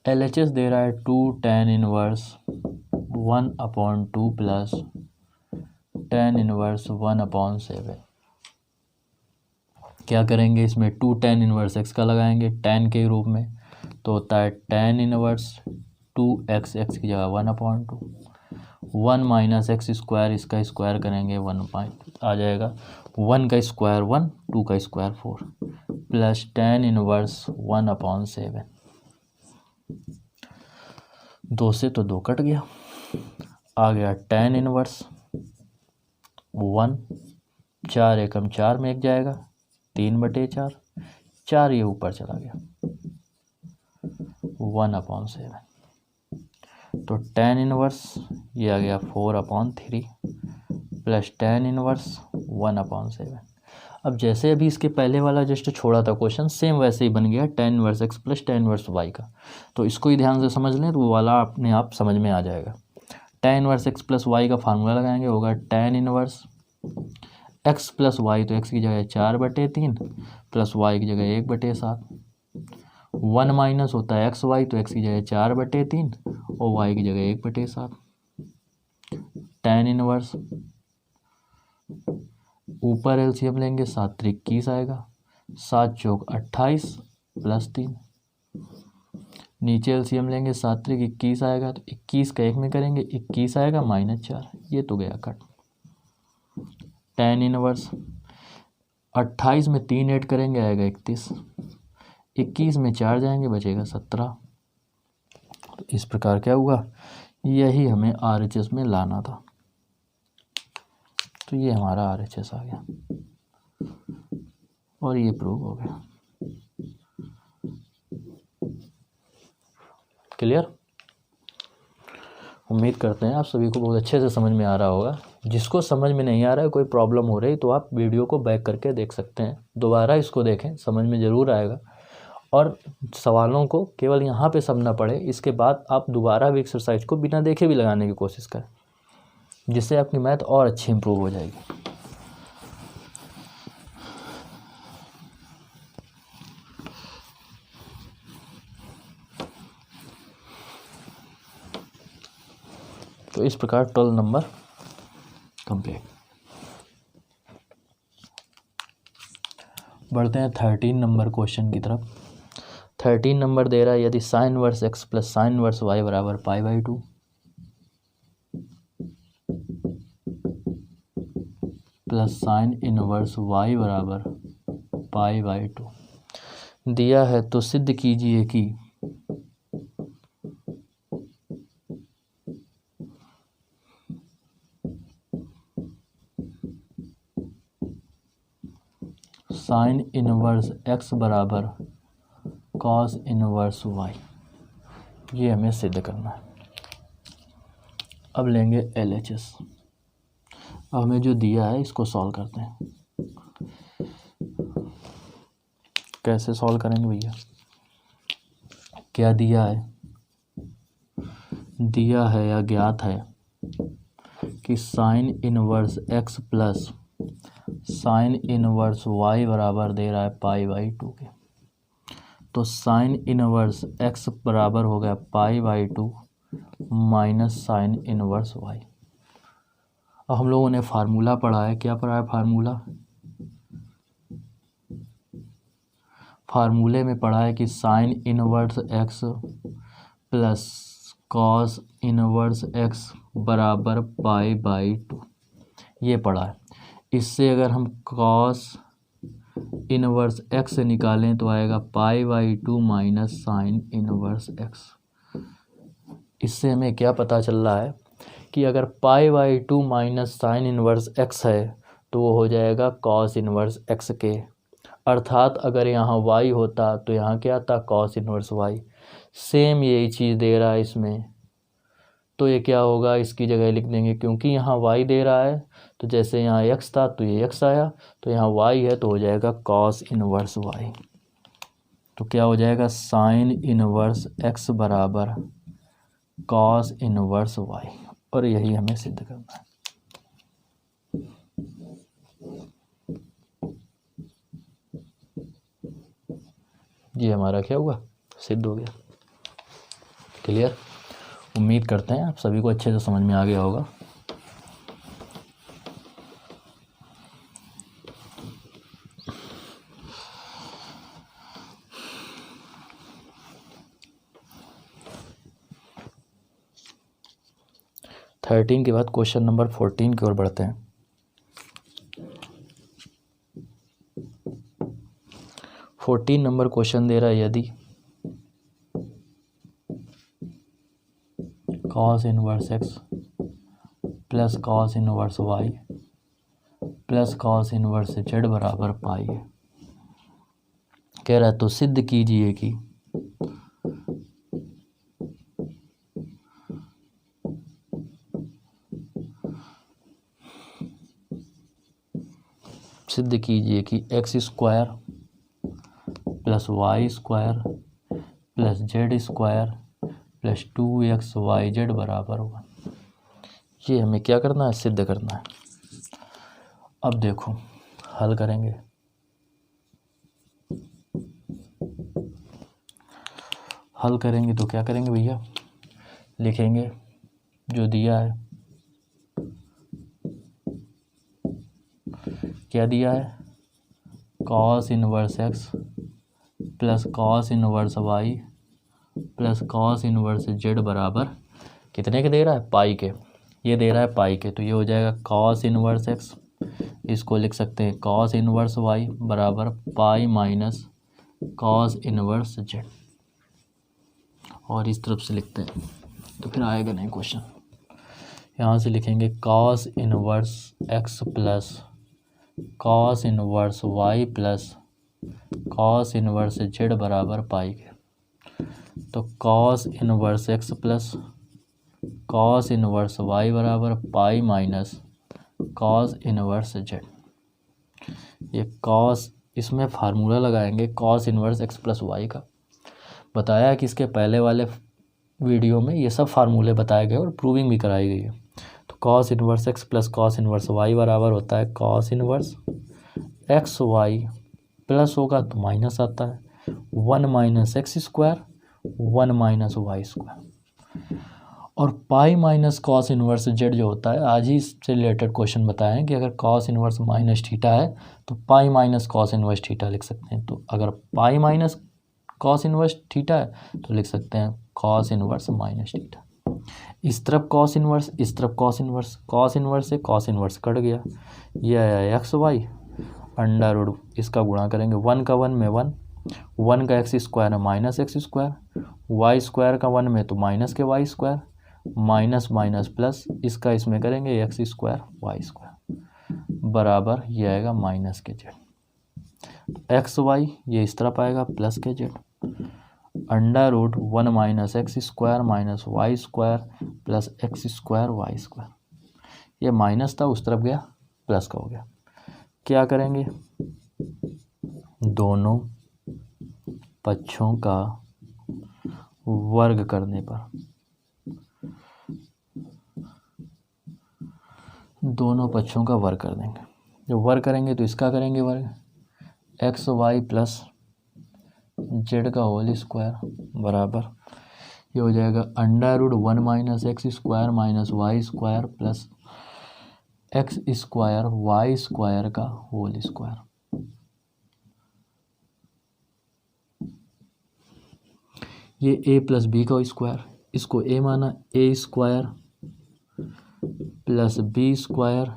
LHS दे रहा है 2 tan inverse 1/2 plus tan inverse 1/7। क्या करेंगे, इसमें 2 tan इनवर्स x का लगाएंगे tan के रूप में, तो होता है tan इनवर्स 2x, x की जगह 1/2, 1 माइनस एक्स स्क्वायर, इसका स्क्वायर करेंगे 1 आ जाएगा, 1 का स्क्वायर 1, 2 का स्क्वायर 4 प्लस tan इनवर्स 1/7। 2 से तो 2 कट गया, आ गया tan इनवर्स 1, 4 एकम 4 में एक जाएगा, 3/4, 4 ये ऊपर चला गया, 1/7। तो tan इनवर्स ये आ गया 4/3 प्लस tan इनवर्स 1/7। अब जैसे अभी इसके पहले वाला जस्ट छोड़ा था क्वेश्चन, सेम वैसे ही बन गया tan inverse x plus tan inverse y का। तो इसको ही ध्यान से समझ लें तो वो वाला अपने आप समझ में आ जाएगा। tan inverse x plus y का फार्मूला लगाएंगे, होगा tan inverse x plus y, तो x की जगह 4/3 प्लस y की जगह 1/7। 1 माइनस होता है एक्स वाई, तो x की जगह 4/3 और y की जगह 1/7। tan इनवर्स ऊपर एलसीएम लेंगे 7×3 = 21 आएगा, 7×4 = 28 प्लस 3। नीचे एलसीएम लेंगे 7×3 = 21 आएगा, तो 21 का 1 में करेंगे 21 आएगा -4। ये तो गया कट। tan इनवर्स 28 में 3 ऐड करेंगे आएगा 31, 21 में 4 जाएंगे बचेगा 17। तो इस प्रकार क्या हुआ, यही हमें RHS में लाना था। तो ये हमारा RHS आ गया और ये प्रूव हो गया। क्लियर? उम्मीद करते हैं आप सभी को बहुत अच्छे से समझ में आ रहा होगा। जिसको समझ में नहीं आ रहा है, कोई प्रॉब्लम हो रही, तो आप वीडियो को बैक करके देख सकते हैं, दोबारा इसको देखें, समझ में ज़रूर आएगा। और सवालों को केवल यहाँ पे सब ना पड़े, इसके बाद आप दोबारा भी एक्सरसाइज को बिना देखे भी लगाने की कोशिश करें, जिससे आपकी मैथ और अच्छी इम्प्रूव हो जाएगी। तो इस प्रकार 12 नंबर कंप्लीट। बढ़ते हैं 13 नंबर क्वेश्चन की तरफ। 13 नंबर दे रहा है, यदि sin inverse x plus sin inverse y बराबर π/2 प्लस sin इनवर्स y बराबर π/2 दिया है, तो सिद्ध कीजिए कि sin इनवर्स x बराबर cos इनवर्स y। ये हमें सिद्ध करना है। अब लेंगे LHS। अब हमें जो दिया है इसको सॉल्व करते हैं। कैसे सॉल्व करेंगे भैया? क्या दिया है? दिया है या ज्ञात है कि sin inverse x plus sin inverse y बराबर दे रहा है π/2 के। तो sin इनवर्स x बराबर हो गया π/2 माइनस sin इनवर्स y। अब हम लोगों ने फार्मूला पढ़ा है, क्या पढ़ा है फार्मूला? फार्मूले में पढ़ा है कि sin inverse x plus cos inverse x बराबर π/2, ये पढ़ा है। इससे अगर हम cos इनवर्स x निकालें तो आएगा π/2 माइनस sin इनवर्स x। इससे हमें क्या पता चल रहा है कि अगर π/2 माइनस sin इनवर्स x है तो वो हो जाएगा cos इनवर्स x के, अर्थात अगर यहाँ y होता तो यहाँ क्या था, cos इनवर्स y। सेम यही चीज़ दे रहा है इसमें, तो ये क्या होगा, इसकी जगह लिख देंगे, क्योंकि यहाँ y दे रहा है तो जैसे यहाँ x था तो ये x आया, तो यहाँ y है तो हो जाएगा cos इनवर्स y। तो क्या हो जाएगा, sin इनवर्स x बराबर cos इनवर्स y, और यही हमें सिद्ध करना है। ये हमारा क्या हुआ, सिद्ध हो गया। क्लियर? उम्मीद करते हैं आप सभी को अच्छे से समझ में आ गया होगा। थर्टीन के बाद क्वेश्चन नंबर 14 की ओर बढ़ते हैं। 14 नंबर क्वेश्चन दे रहा है, यदि cos inverse x plus cos inverse y plus cos inverse z बराबर पाई है। कह रहा है तो सिद्ध कीजिए कि सिद्ध कीजिए कि x square plus y square plus z square plus 2xyz बराबर 1। ये हमें क्या करना है, सिद्ध करना है। अब देखो हल करेंगे। हल करेंगे तो क्या करेंगे भैया, लिखेंगे जो दिया है, क्या दिया है, cos inverse x plus cos inverse Y plus cos inverse Z बराबर कितने के दे रहा है, पाई के। ये दे रहा है पाई के, तो ये हो जाएगा कॉस इनवर्स एक्स, इसको लिख सकते हैं कॉस इनवर्स वाई बराबर pi minus cos inverse Z, और इस तरफ से लिखते हैं तो फिर आएगा नहीं क्वेश्चन। यहाँ से लिखेंगे cos inverse x plus cos inverse Y plus cos inverse Z बराबर पाई के। तो cos inverse x plus cos inverse Y बराबर pi minus cos inverse Z. ये कॉस, इसमें फार्मूला लगाएंगे cos inverse x plus Y का। बताया कि इसके पहले वाले वीडियो में ये सब फार्मूले बताए गए और प्रूविंग भी कराई गई है। तो cos inverse x plus cos inverse Y बराबर होता है cos inverse X Y plus होगा तो माइनस आता है 1 minus x square 1 minus Y square, और pi minus cos inverse Z जो होता है, आज ही इससे रिलेटेड क्वेश्चन बताए हैं कि अगर कॉस इनवर्स माइनस थीटा है तो pi minus cos inverse theta लिख सकते हैं। तो अगर पाई माइनस कॉस इनवर्स थीटा है तो लिख सकते हैं कॉस इनवर्स माइनस थीटा। इस तरफ कॉस इनवर्स, इस तरफ कॉस इनवर्स, कॉस इनवर्स से कॉस इनवर्स कट गया, ये आया एक्स वाई अंडर रूट, इसका गुणा करेंगे 1 का 1 में 1, 1 का एक्स स्क्वायर है minus x square, Y square का 1 में तो माइनस के y square, minus minus plus, इसका इसमें करेंगे एक्स स्क्वायर वाई स्क्वायर बराबर ये आएगा माइनस के जेड। एक्स वाई ये इस तरफ आएगा प्लस के z under root 1 minus x square minus Y square plus x square Y square. ये माइनस था उस तरफ गया प्लस का हो गया। क्या करेंगे, दोनों पक्षों का वर्ग करने पर, दोनों पक्षों का वर्ग कर देंगे। जब वर्ग करेंगे तो इसका करेंगे वर्ग एक्स वाई प्लस जेड का होल स्क्वायर बराबर ये हो जाएगा under root 1 minus x square minus Y square plus x square Y square का होल स्क्वायर। ये ए प्लस बी का स्क्वायर, इसको ए माना, A square plus B square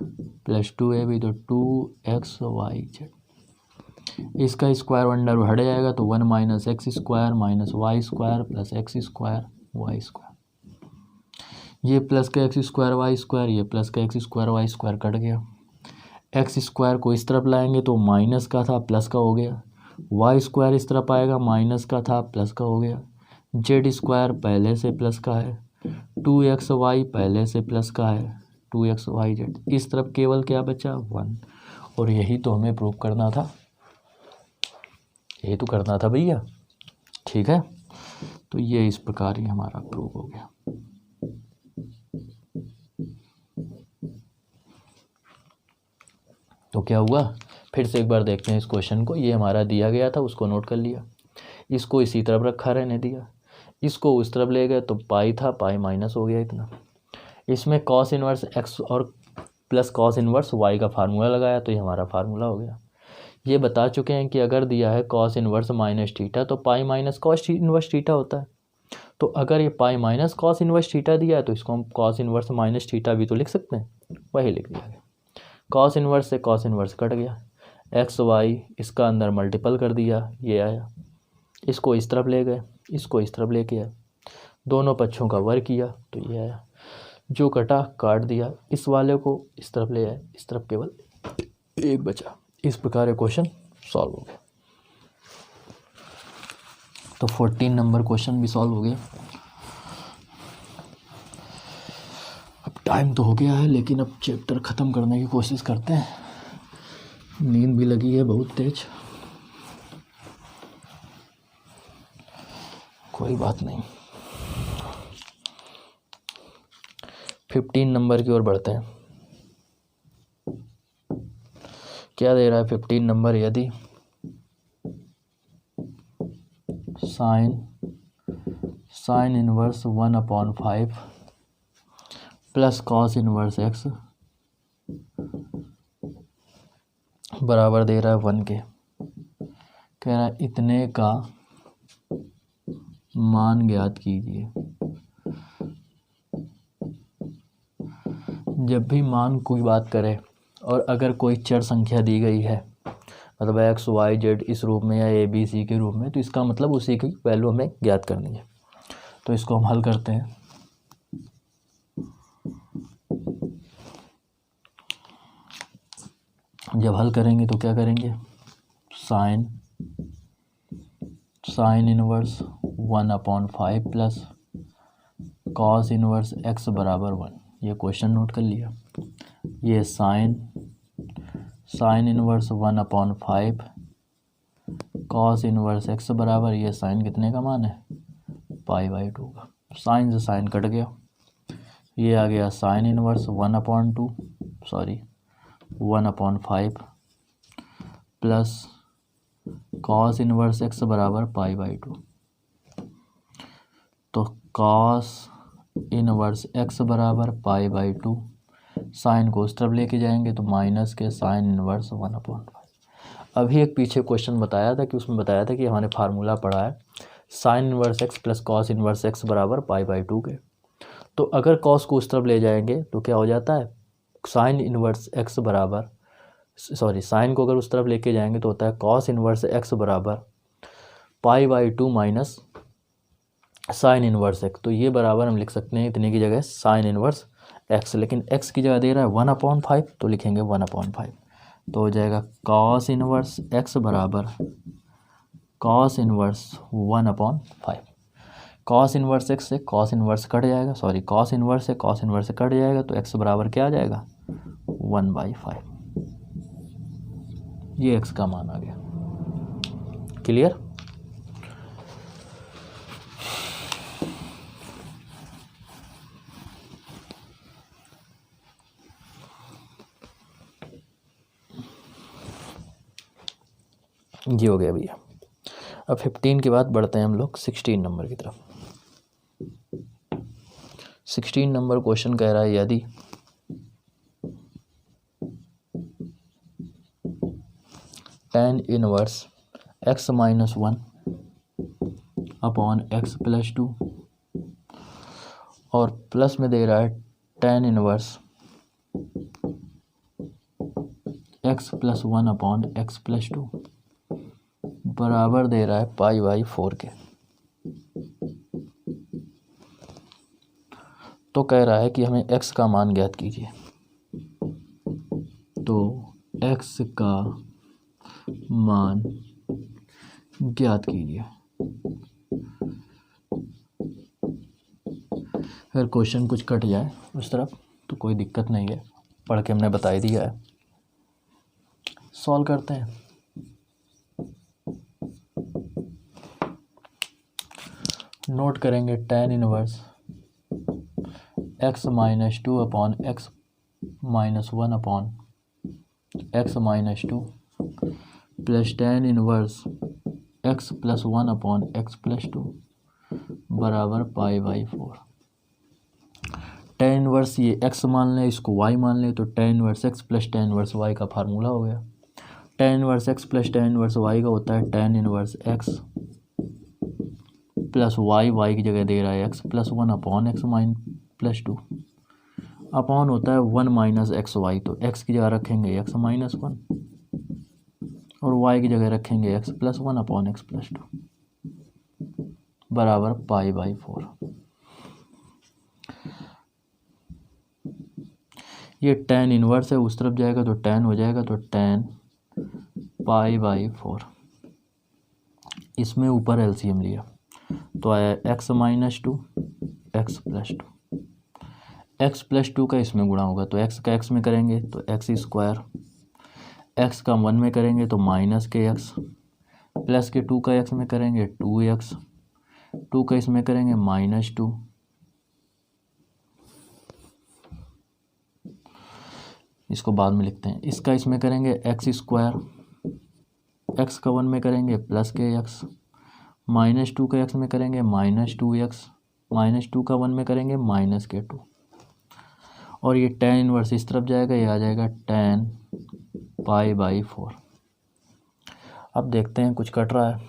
plus 2ab तो 2xyz। इसका स्क्वायर अंडर रूट हट जाएगा तो 1 minus x square minus Y square plus x square Y square. ये प्लस का एक्स स्क्वायर वाई स्क्वायर, ये प्लस का x square Y square cut गया। एक्स स्क्वायर को इस तरफ लाएंगे तो माइनस का था प्लस का हो गया, वाई स्क्वायर इस तरफ आएगा माइनस का था प्लस का हो गया, जेड स्क्वायर पहले से प्लस का है, 2xy पहले से प्लस का है, 2xyz। इस तरफ केवल क्या बचा 1, और यही तो हमें प्रूव करना था, यही तो करना था भैया, ठीक है। तो ये इस प्रकार ही हमारा प्रूव हो गया। तो क्या हुआ, फिर से एक बार देखते हैं इस क्वेश्चन को। ये हमारा दिया गया था, उसको नोट कर लिया, इसको इसी तरफ रखा रहने दिया, इसको उस तरफ ले गए तो पाई था, पाई माइनस हो गया इतना। इसमें कॉस इनवर्स एक्स और प्लस कॉस इनवर्स वाई का फार्मूला लगाया तो ये हमारा फार्मूला हो गया। ये बता चुके हैं कि अगर दिया है कॉस इनवर्स माइनस थीटा तो pi minus cos inverse theta होता है। तो अगर ये पाई माइनस कॉस इनवर्स थीटा दिया है तो इसको हम कॉस इनवर्स माइनस थीटा भी तो लिख सकते हैं, वही लिख दिया गया। कॉस इनवर्स से कॉस इनवर्स कट गया, एक्स वाई इसका अंदर मल्टीपल कर दिया, ये आया, इसको इस तरफ ले गए, इसको इस तरफ लेके आए, दोनों पक्षों का वर्ग किया तो ये आया, जो कटा काट दिया, इस वाले को इस तरफ ले आए, इस तरफ केवल एक बचा। इस प्रकार ये क्वेश्चन सॉल्व हो गया। तो 14 नंबर क्वेश्चन भी सॉल्व हो गया। अब टाइम तो हो गया है, लेकिन अब चैप्टर ख़त्म करने की कोशिश करते हैं। नींद भी लगी है बहुत तेज, कोई बात नहीं। 15 नंबर की ओर बढ़ते हैं। क्या दे रहा है 15 नंबर? यदि sine inverse 1/5 plus cos inverse x बराबर दे रहा है 1 के, कह रहा है इतने का मान ज्ञात कीजिए। जब भी मान कोई बात करे और अगर कोई चर संख्या दी गई है, मतलब x y z इस रूप में या a b c के रूप में, तो इसका मतलब उसी की वैल्यू हमें ज्ञात करनी है। तो इसको हम हल करते हैं। जब हल करेंगे तो क्या करेंगे? Sine inverse 1/5 plus cos inverse x बराबर 1। ये क्वेश्चन नोट कर लिया। ये sine inverse 1/5 cos inverse x बराबर, ये साइन कितने का मान है? π/2 का। साइन से साइन कट गया, ये आ गया sine inverse 1/5 plus cos inverse x बराबर π/2। तो कॉस इनवर्स x बराबर π/2, साइन को उस तरफ लेके जाएंगे तो माइनस के साइन इनवर्स 1/5। अभी एक पीछे क्वेश्चन बताया था कि उसमें बताया था कि हमारे फार्मूला पढ़ा है sine inverse x plus cos inverse x बराबर π/2 के। तो अगर कॉस को उस तरफ ले जाएंगे तो क्या हो जाता है? साइन इनवर्स x बराबर, साइन को अगर उस तरफ लेके जाएंगे तो होता है कॉस इनवर्स x बराबर π/2 माइनस साइन इनवर्स x। तो ये बराबर हम लिख सकते हैं इतने की जगह साइन इनवर्स x, लेकिन x की जगह दे रहा है 1/5, तो लिखेंगे 1/5। तो हो जाएगा कॉस इनवर्स x बराबर cos inverse 1/5। Cos inverse x से कॉस इनवर्स कट जाएगा, कॉस इनवर्स से कॉस इनवर्स कट जाएगा, तो x बराबर क्या आ जाएगा? 1/5। ये x का मान आ गया। क्लियर? ये हो गया भैया। अब 15 के बाद बढ़ते हैं हम लोग 16 नंबर की तरफ। 16 नंबर क्वेश्चन कह रहा है यदि tan inverse x - 1 upon x + 2 और प्लस में दे रहा है tan inverse x + 1 upon x + 2 बराबर दे रहा है π/4 के। तो कह रहा है कि हमें x का मान ज्ञात कीजिए। तो x का मान ज्ञात कीजिए। अगर क्वेश्चन कुछ कट जाए उस तरफ तो कोई दिक्कत नहीं है, पढ़ के हमने बता ही दिया है। सॉल्व करते हैं। नोट करेंगे tan inverse x - 2 upon x - 1 upon x - 2 plus tan inverse x + 1 upon x + 2 बराबर π/4। tan इनवर्स ये x मान लें, इसको y मान लें, तो tan inverse x plus tan inverse y का फार्मूला हो गया। tan inverse x plus tan inverse y का होता है tan inverse x plus y की जगह दे रहा है x + 1 अपॉन x + 2 अपॉन होता है 1 - xy। तो x की जगह रखेंगे x - 1 और y की जगह रखेंगे x + 1 अपॉन x + 2 बराबर π/4। ये tan इनवर्स है, उस तरफ जाएगा तो tan हो जाएगा, तो tan π/4। इसमें ऊपर एलसीएम लिया तो आया x - 2 x + 2। x + 2 का इसमें गुणा होगा तो x का x में करेंगे तो x² एक्स का 1 में करेंगे तो माइनस के एक्स, प्लस के 2 का एक्स में करेंगे 2x, 2 का इसमें करेंगे -2, इसको बाद में लिखते हैं। इसका इसमें करेंगे x², एक्स का 1 में करेंगे प्लस के एक्स, -2 का एक्स में करेंगे -2x, -2 का 1 में करेंगे माइनस के 2, और ये tan इनवर्स इस तरफ जाएगा, ये आ जाएगा tan π/4। अब देखते हैं कुछ कट रहा है,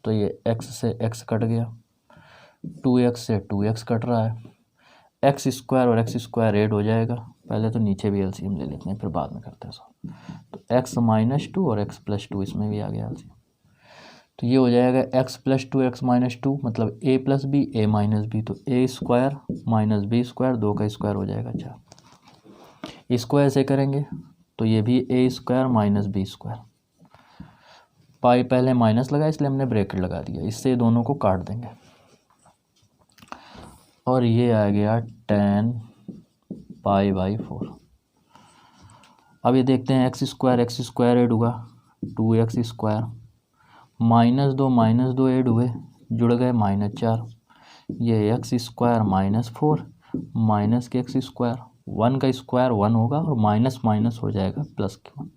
तो ये x से x कट गया, 2x से 2x कट रहा है, x² और x² ऐड हो जाएगा। पहले तो नीचे भी एलसीएम ले लेते हैं, फिर बाद में करते हैं सॉल्व। तो x -2 और x + 2 इसमें भी आ गया एलसीएम, तो ये हो जाएगा x + 2 x - 2 मतलब a + b a - b, तो a² - b², 2 का स्क्वायर हो जाएगा 4। इसको ऐसे करेंगे तो ये भी a² - b², पाई पहले माइनस लगा इसलिए हमने ब्रैकेट लगा दिया, इससे दोनों को काट देंगे, और ये आ गया tan π/4। अब ये देखते हैं x² ऐड हुआ 2x², -2 ऐड हुए, जुड़ गए -4, ये x² -4 माइनस के x², 1 का स्क्वायर 1 होगा और माइनस माइनस हो जाएगा प्लस के 1,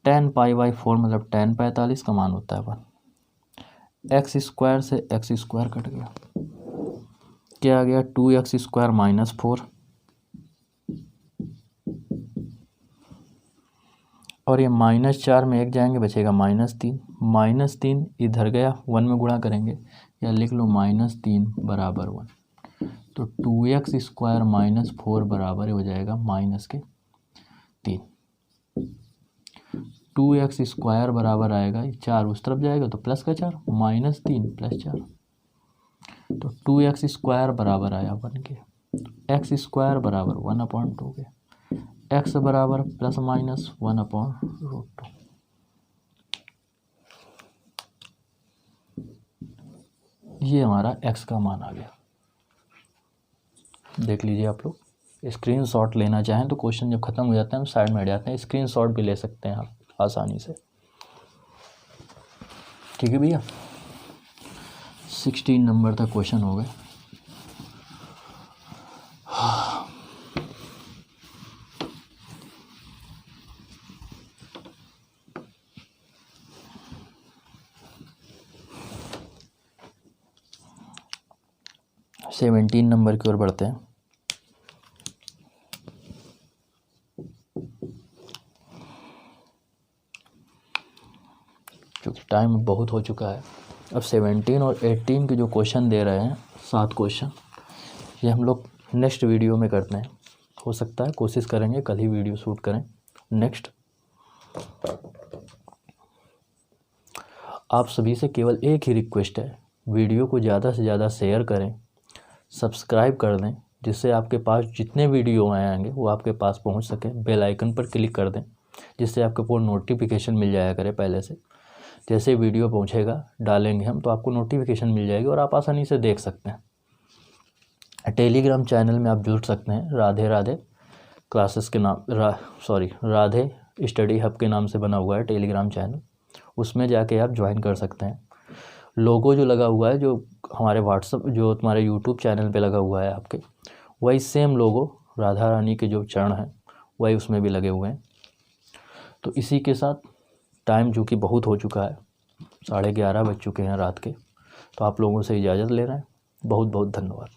tan π/4 मतलब tan 45 का मान होता है 1, x² से x² कट गया, क्या आ गया 2x² -4, और ये -4 में 1 जाएंगे बचेगा -3 इधर गया 1 में गुणा करेंगे, या लिख लो -3 बराबर 1, तो 2x² -4 बराबर हो जाएगा -3, 2x² बराबर आएगा 4 उस तरफ जाएगा तो प्लस का 4, -3 + 4, तो 2x² बराबर आया 1 के, x² बराबर 1/2 के, x बराबर ±1/√2। ये हमारा x का मान आ गया। देख लीजिए आप लोग, स्क्रीनशॉट लेना चाहें तो क्वेश्चन जब खत्म हो जाता है हम साइड में हट जाते हैं, स्क्रीनशॉट भी ले सकते हैं आप आसानी से। ठीक है भैया, 16 नंबर तक क्वेश्चन हो गए। सेवेंटीन नंबर की ओर बढ़ते हैं। क्योंकि टाइम बहुत हो चुका है, अब 17 और 18 के जो क्वेश्चन दे रहे हैं 7 क्वेश्चन, ये हम लोग नेक्स्ट वीडियो में करते हैं। हो सकता है कोशिश करेंगे कल ही वीडियो शूट करें। नेक्स्ट, आप सभी से केवल एक ही रिक्वेस्ट है, वीडियो को ज़्यादा से ज़्यादा शेयर करें, सब्सक्राइब कर दें, जिससे आपके पास जितने वीडियो आएंगे वो आपके पास पहुंच सके। बेल आइकन पर क्लिक कर दें, जिससे आपको पूरा नोटिफिकेशन मिल जाया करे पहले से। जैसे वीडियो पहुंचेगा डालेंगे हम तो आपको नोटिफिकेशन मिल जाएगी और आप आसानी से देख सकते हैं। टेलीग्राम चैनल में आप जुड़ सकते हैं, राधे राधे क्लासेस के नाम राधे स्टडी हब के नाम से बना हुआ है टेलीग्राम चैनल, उसमें जाके आप ज्वाइन कर सकते हैं। लोगो जो लगा हुआ है, जो हमारे व्हाट्सअप, जो तुम्हारे यूट्यूब चैनल पे लगा हुआ है आपके, वही सेम लोगो राधा रानी के जो चरण हैं वही उसमें भी लगे हुए हैं। तो इसी के साथ टाइम जो कि बहुत हो चुका है, 11:30 बज चुके हैं रात के, तो आप लोगों से इजाज़त ले रहे हैं। बहुत बहुत धन्यवाद।